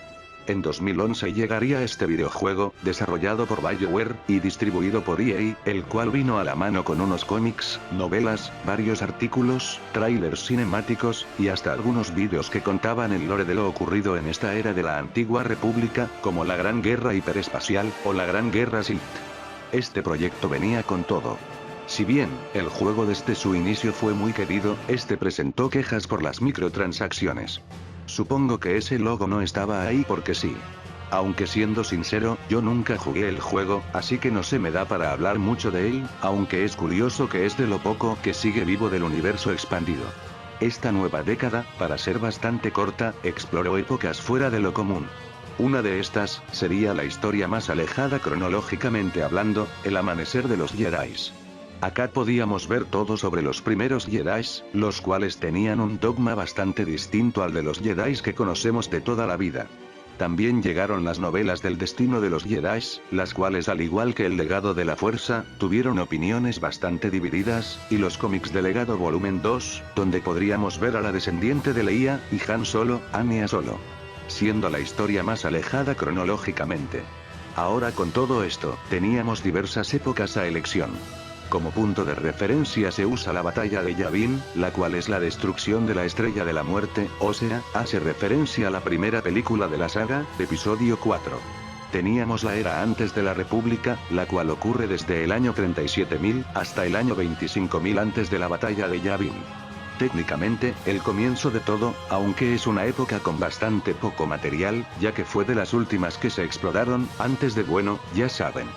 En 2011 llegaría este videojuego, desarrollado por BioWare, y distribuido por EA, el cual vino a la mano con unos cómics, novelas, varios artículos, trailers cinemáticos, y hasta algunos vídeos que contaban el lore de lo ocurrido en esta era de la antigua república, como la Gran Guerra Hiperespacial, o la Gran Guerra Sith. Este proyecto venía con todo. Si bien, el juego desde su inicio fue muy querido, este presentó quejas por las microtransacciones. Supongo que ese logo no estaba ahí porque sí. Aunque siendo sincero, yo nunca jugué el juego, así que no se me da para hablar mucho de él, aunque es curioso que es de lo poco que sigue vivo del universo expandido. Esta nueva década, para ser bastante corta, exploró épocas fuera de lo común. Una de estas, sería la historia más alejada cronológicamente hablando, el amanecer de los Jedis. Acá podíamos ver todo sobre los primeros Jedis, los cuales tenían un dogma bastante distinto al de los Jedis que conocemos de toda la vida. También llegaron las novelas del destino de los Jedis, las cuales al igual que el legado de la fuerza, tuvieron opiniones bastante divididas, y los cómics de Legado Volumen 2, donde podríamos ver a la descendiente de Leia, y Han Solo, Anya Solo. Siendo la historia más alejada cronológicamente. Ahora con todo esto, teníamos diversas épocas a elección. Como punto de referencia se usa la batalla de Yavin, la cual es la destrucción de la Estrella de la Muerte, o sea, hace referencia a la primera película de la saga, episodio 4. Teníamos la era antes de la República, la cual ocurre desde el año 37.000 hasta el año 25.000 antes de la batalla de Yavin. Técnicamente, el comienzo de todo, aunque es una época con bastante poco material, ya que fue de las últimas que se exploraron, antes de ya saben.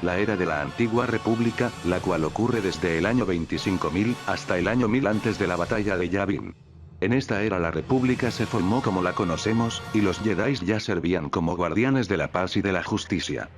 La era de la antigua república, la cual ocurre desde el año 25.000 hasta el año 1000 antes de la batalla de Yavin. En esta era la república se formó como la conocemos, y los Jedis ya servían como guardianes de la paz y de la justicia.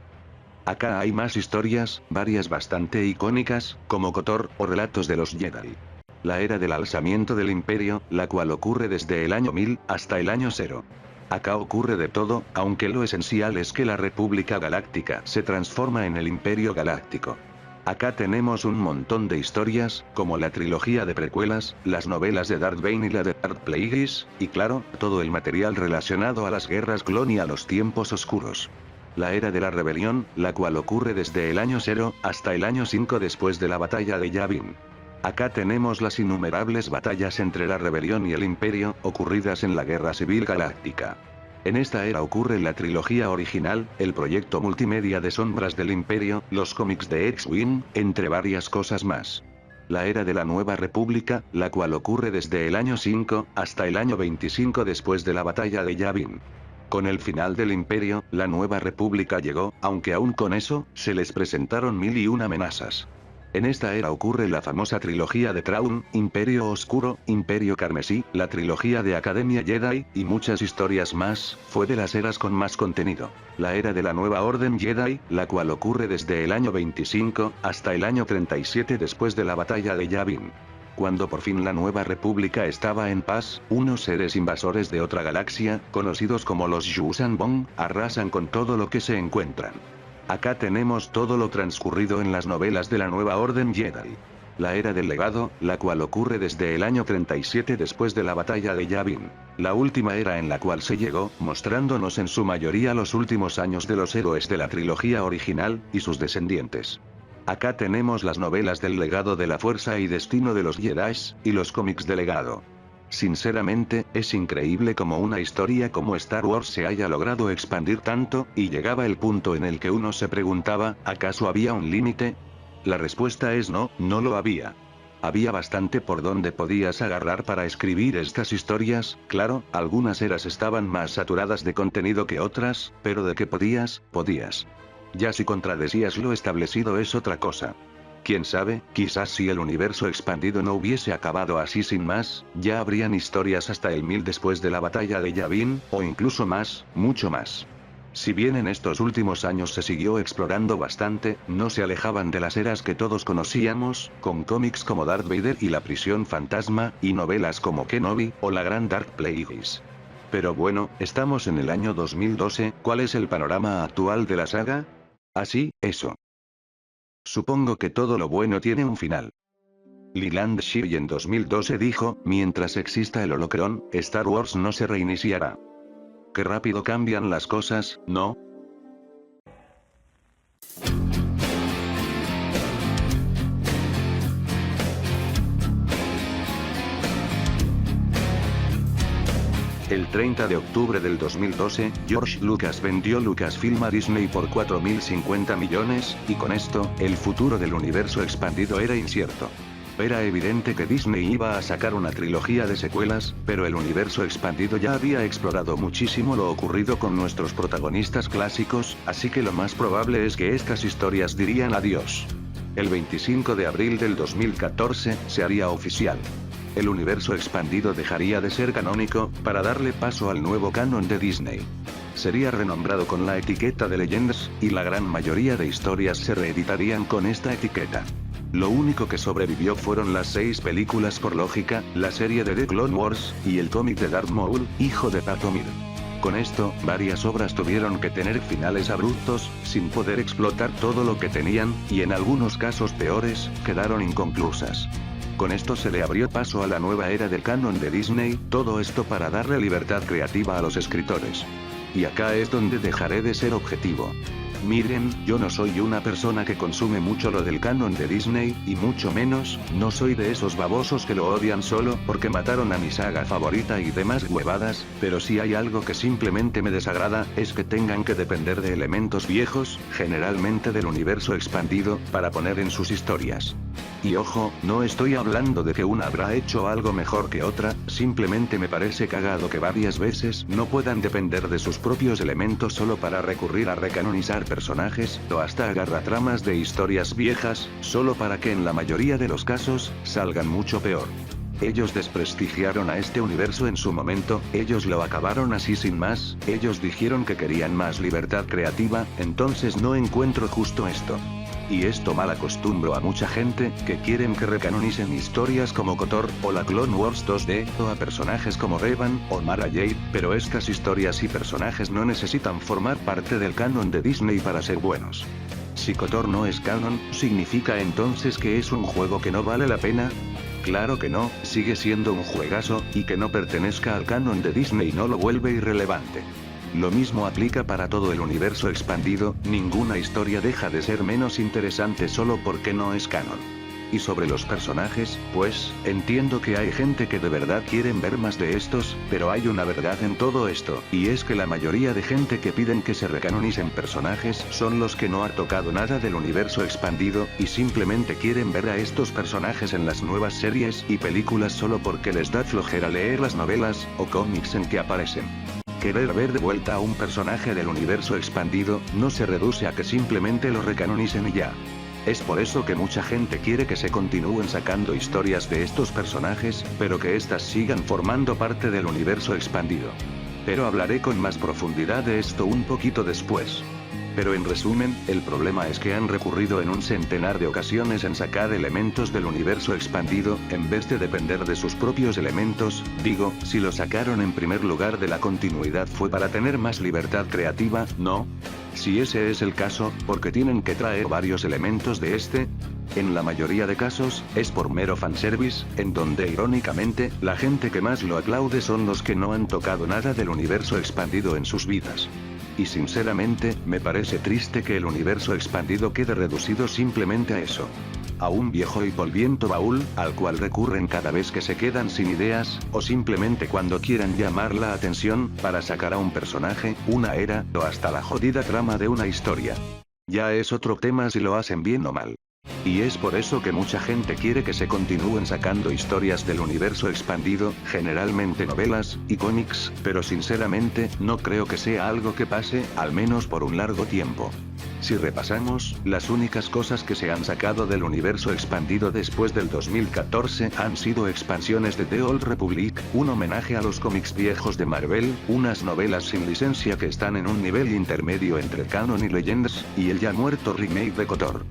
Acá hay más historias, varias bastante icónicas, como KOTOR, o relatos de los Jedi. La era del alzamiento del imperio, la cual ocurre desde el año 1000 hasta el año 0. Acá ocurre de todo, aunque lo esencial es que la República Galáctica se transforma en el Imperio Galáctico. Acá tenemos un montón de historias, como la trilogía de precuelas, las novelas de Darth Bane y la de Darth Plagueis, y claro, todo el material relacionado a las guerras clon y a los tiempos oscuros. La era de la rebelión, la cual ocurre desde el año 0 hasta el año 5 después de la batalla de Yavin. Acá tenemos las innumerables batallas entre la rebelión y el imperio, ocurridas en la Guerra Civil Galáctica. En esta era ocurre la trilogía original, el proyecto multimedia de Sombras del Imperio, los cómics de X-Wing, entre varias cosas más. La era de la Nueva República, la cual ocurre desde el año 5 hasta el año 25 después de la batalla de Yavin. Con el final del Imperio, la Nueva República llegó, aunque aún con eso, se les presentaron 1001 amenazas. En esta era ocurre la famosa trilogía de Thrawn, Imperio Oscuro, Imperio Carmesí, la trilogía de Academia Jedi, y muchas historias más, fue de las eras con más contenido. La era de la Nueva Orden Jedi, la cual ocurre desde el año 25 hasta el año 37 después de la batalla de Yavin. Cuando por fin la Nueva República estaba en paz, unos seres invasores de otra galaxia, conocidos como los Yuuzhan Vong, arrasan con todo lo que se encuentran. Acá tenemos todo lo transcurrido en las novelas de la Nueva Orden Jedi. La era del legado, la cual ocurre desde el año 37 después de la batalla de Yavin. La última era en la cual se llegó, mostrándonos en su mayoría los últimos años de los héroes de la trilogía original, y sus descendientes. Acá tenemos las novelas del legado de la fuerza y destino de los Jedis, y los cómics de legado. Sinceramente, es increíble cómo una historia como Star Wars se haya logrado expandir tanto, y llegaba el punto en el que uno se preguntaba, ¿acaso había un límite? La respuesta es no, no lo había. Había bastante por donde podías agarrar para escribir estas historias, claro, algunas eras estaban más saturadas de contenido que otras, pero de que podías. Ya si contradecías lo establecido es otra cosa. Quién sabe, quizás si el universo expandido no hubiese acabado así sin más, ya habrían historias hasta el 1000 después de la batalla de Yavin, o incluso más, mucho más. Si bien en estos últimos años se siguió explorando bastante, no se alejaban de las eras que todos conocíamos, con cómics como Darth Vader y la Prisión Fantasma, y novelas como Kenobi, o la Gran Darth Plagueis. Pero bueno, estamos en el año 2012, ¿cuál es el panorama actual de la saga? Así, eso. Supongo que todo lo bueno tiene un final. Leland Shiri en 2012 dijo, mientras exista el holocrón, Star Wars no se reiniciará. Qué rápido cambian las cosas, ¿no? El 30 de octubre del 2012, George Lucas vendió Lucasfilm a Disney por 4.050 millones, y con esto, el futuro del universo expandido era incierto. Era evidente que Disney iba a sacar una trilogía de secuelas, pero el universo expandido ya había explorado muchísimo lo ocurrido con nuestros protagonistas clásicos, así que lo más probable es que estas historias dirían adiós. El 25 de abril del 2014, se haría oficial. El universo expandido dejaría de ser canónico, para darle paso al nuevo canon de Disney. Sería renombrado con la etiqueta de Legends, y la gran mayoría de historias se reeditarían con esta etiqueta. Lo único que sobrevivió fueron las 6 películas por lógica, la serie de The Clone Wars, y el cómic de Darth Maul, hijo de Dathomir. Con esto, varias obras tuvieron que tener finales abruptos, sin poder explotar todo lo que tenían, y en algunos casos peores, quedaron inconclusas. Con esto se le abrió paso a la nueva era del canon de Disney, todo esto para darle libertad creativa a los escritores. Y acá es donde dejaré de ser objetivo. Miren, yo no soy una persona que consume mucho lo del canon de Disney, y mucho menos, no soy de esos babosos que lo odian solo porque mataron a mi saga favorita y demás huevadas, pero si hay algo que simplemente me desagrada, es que tengan que depender de elementos viejos, generalmente del universo expandido, para poner en sus historias. Y ojo, no estoy hablando de que una habrá hecho algo mejor que otra, simplemente me parece cagado que varias veces no puedan depender de sus propios elementos solo para recurrir a recanonizar personajes, o hasta agarratramas de historias viejas, solo para que en la mayoría de los casos, salgan mucho peor. Ellos desprestigiaron a este universo en su momento, ellos lo acabaron así sin más, ellos dijeron que querían más libertad creativa, entonces no encuentro justo esto. Y esto mal acostumbro a mucha gente, que quieren que recanonicen historias como KOTOR, o la Clone Wars 2D, o a personajes como Revan, o Mara Jade, pero estas historias y personajes no necesitan formar parte del canon de Disney para ser buenos. Si KOTOR no es canon, ¿significa entonces que es un juego que no vale la pena? Claro que no, sigue siendo un juegazo, y que no pertenezca al canon de Disney no lo vuelve irrelevante. Lo mismo aplica para todo el universo expandido, ninguna historia deja de ser menos interesante solo porque no es canon. Y sobre los personajes, pues, entiendo que hay gente que de verdad quieren ver más de estos, pero hay una verdad en todo esto, y es que la mayoría de gente que piden que se recanonicen personajes son los que no han tocado nada del universo expandido, y simplemente quieren ver a estos personajes en las nuevas series y películas solo porque les da flojera leer las novelas, o cómics en que aparecen. Querer ver de vuelta a un personaje del universo expandido, no se reduce a que simplemente lo recanonicen y ya. Es por eso que mucha gente quiere que se continúen sacando historias de estos personajes, pero que éstas sigan formando parte del universo expandido. Pero hablaré con más profundidad de esto un poquito después. Pero en resumen, el problema es que han recurrido en un centenar de ocasiones en sacar elementos del universo expandido, en vez de depender de sus propios elementos. Digo, si lo sacaron en primer lugar de la continuidad fue para tener más libertad creativa, ¿no? Si ese es el caso, ¿por qué tienen que traer varios elementos de este? En la mayoría de casos, es por mero fanservice, en donde irónicamente, la gente que más lo aplaude son los que no han tocado nada del universo expandido en sus vidas. Y sinceramente, me parece triste que el universo expandido quede reducido simplemente a eso. A un viejo y polviento baúl, al cual recurren cada vez que se quedan sin ideas, o simplemente cuando quieran llamar la atención, para sacar a un personaje, una era, o hasta la jodida trama de una historia. Ya es otro tema si lo hacen bien o mal. Y es por eso que mucha gente quiere que se continúen sacando historias del universo expandido, generalmente novelas y cómics, pero sinceramente, no creo que sea algo que pase, al menos por un largo tiempo. Si repasamos, las únicas cosas que se han sacado del universo expandido después del 2014 han sido expansiones de The Old Republic, un homenaje a los cómics viejos de Marvel, unas novelas sin licencia que están en un nivel intermedio entre canon y Legends, y el ya muerto remake de KOTOR.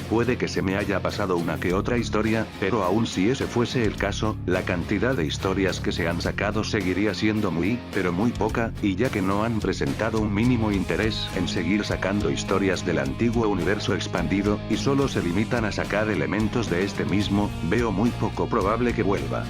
Puede que se me haya pasado una que otra historia, pero aun si ese fuese el caso, la cantidad de historias que se han sacado seguiría siendo muy, pero muy poca, y ya que no han presentado un mínimo interés en seguir sacando historias del antiguo universo expandido, y solo se limitan a sacar elementos de este mismo, veo muy poco probable que vuelva.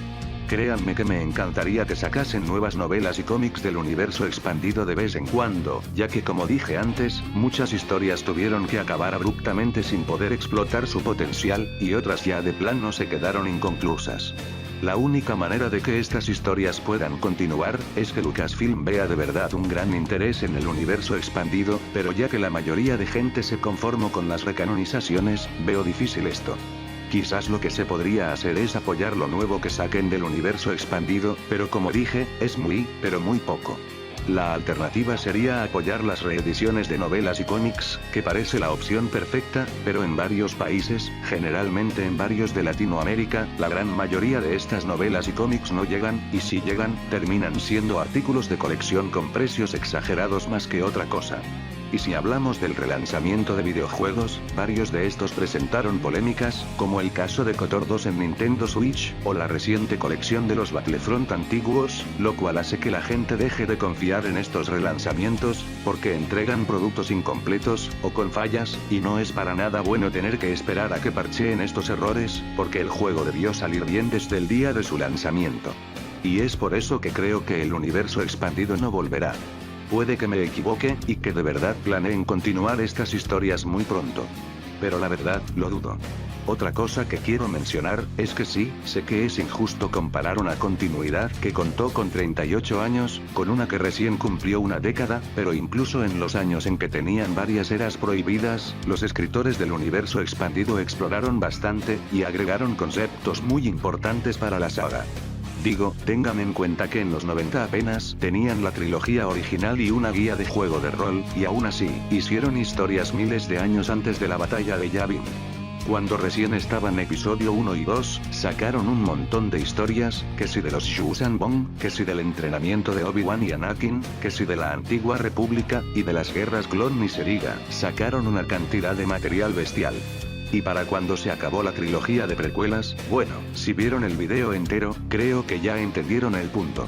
Créanme que me encantaría que sacasen nuevas novelas y cómics del universo expandido de vez en cuando, ya que como dije antes, muchas historias tuvieron que acabar abruptamente sin poder explotar su potencial, y otras ya de plano se quedaron inconclusas. La única manera de que estas historias puedan continuar, es que Lucasfilm vea de verdad un gran interés en el universo expandido, pero ya que la mayoría de gente se conformó con las recanonizaciones, veo difícil esto. Quizás lo que se podría hacer es apoyar lo nuevo que saquen del universo expandido, pero como dije, es pero muy poco. La alternativa sería apoyar las reediciones de novelas y cómics, que parece la opción perfecta, pero en varios países, generalmente en varios de Latinoamérica, la gran mayoría de estas novelas y cómics no llegan, y si llegan, terminan siendo artículos de colección con precios exagerados más que otra cosa. Y si hablamos del relanzamiento de videojuegos, varios de estos presentaron polémicas, como el caso de KOTOR 2 en Nintendo Switch, o la reciente colección de los Battlefront antiguos, lo cual hace que la gente deje de confiar en estos relanzamientos, porque entregan productos incompletos, o con fallas, y no es para nada bueno tener que esperar a que parcheen estos errores, porque el juego debió salir bien desde el día de su lanzamiento. Y es por eso que creo que el universo expandido no volverá. Puede que me equivoque, y que de verdad planeen continuar estas historias muy pronto. Pero la verdad, lo dudo. Otra cosa que quiero mencionar, es que sí, sé que es injusto comparar una continuidad que contó con 38 años, con una que recién cumplió una década, pero incluso en los años en que tenían varias eras prohibidas, los escritores del universo expandido exploraron bastante, y agregaron conceptos muy importantes para la saga. Digo, tengan en cuenta que en los 90 apenas tenían la trilogía original y una guía de juego de rol, y aún así, hicieron historias miles de años antes de la batalla de Yavin. Cuando recién estaban episodio 1 y 2, sacaron un montón de historias, que si de los Yuuzhan Vong, que si del entrenamiento de Obi-Wan y Anakin, que si de la antigua república, y de las guerras Clon y Seriga, sacaron una cantidad de material bestial. Y para cuando se acabó la trilogía de precuelas, bueno, si vieron el video entero, creo que ya entendieron el punto.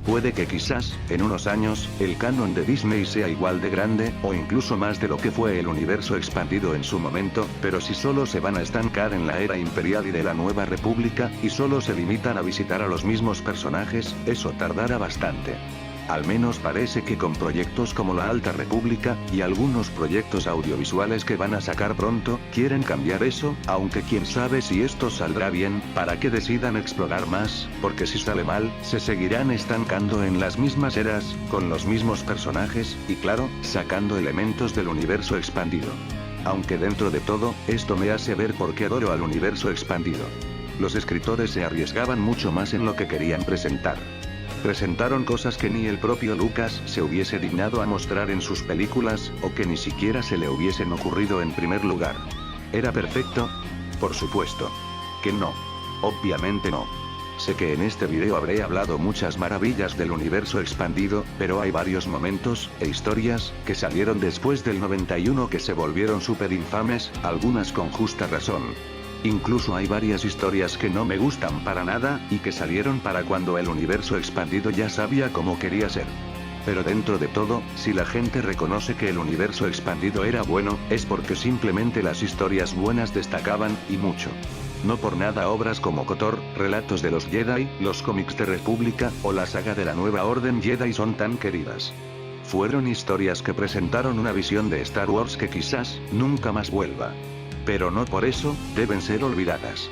Puede que quizás, en unos años, el canon de Disney sea igual de grande, o incluso más de lo que fue el universo expandido en su momento, pero si solo se van a estancar en la era imperial y de la Nueva República, y solo se limitan a visitar a los mismos personajes, eso tardará bastante. Al menos parece que con proyectos como la Alta República, y algunos proyectos audiovisuales que van a sacar pronto, quieren cambiar eso, aunque quién sabe si esto saldrá bien, para que decidan explorar más, porque si sale mal, se seguirán estancando en las mismas eras, con los mismos personajes, y claro, sacando elementos del universo expandido. Aunque dentro de todo, esto me hace ver por qué adoro al universo expandido. Los escritores se arriesgaban mucho más en lo que querían presentar. Presentaron cosas que ni el propio Lucas se hubiese dignado a mostrar en sus películas, o que ni siquiera se le hubiesen ocurrido en primer lugar. ¿Era perfecto? Por supuesto. Que no. Obviamente no. Sé que en este video habré hablado muchas maravillas del universo expandido, pero hay varios momentos, e historias, que salieron después del 91 que se volvieron súper infames, algunas con justa razón. Incluso hay varias historias que no me gustan para nada, y que salieron para cuando el universo expandido ya sabía cómo quería ser. Pero dentro de todo, si la gente reconoce que el universo expandido era bueno, es porque simplemente las historias buenas destacaban, y mucho. No por nada obras como KOTOR, Relatos de los Jedi, los cómics de República, o la saga de la Nueva Orden Jedi son tan queridas. Fueron historias que presentaron una visión de Star Wars que quizás, nunca más vuelva. Pero no por eso, deben ser olvidadas.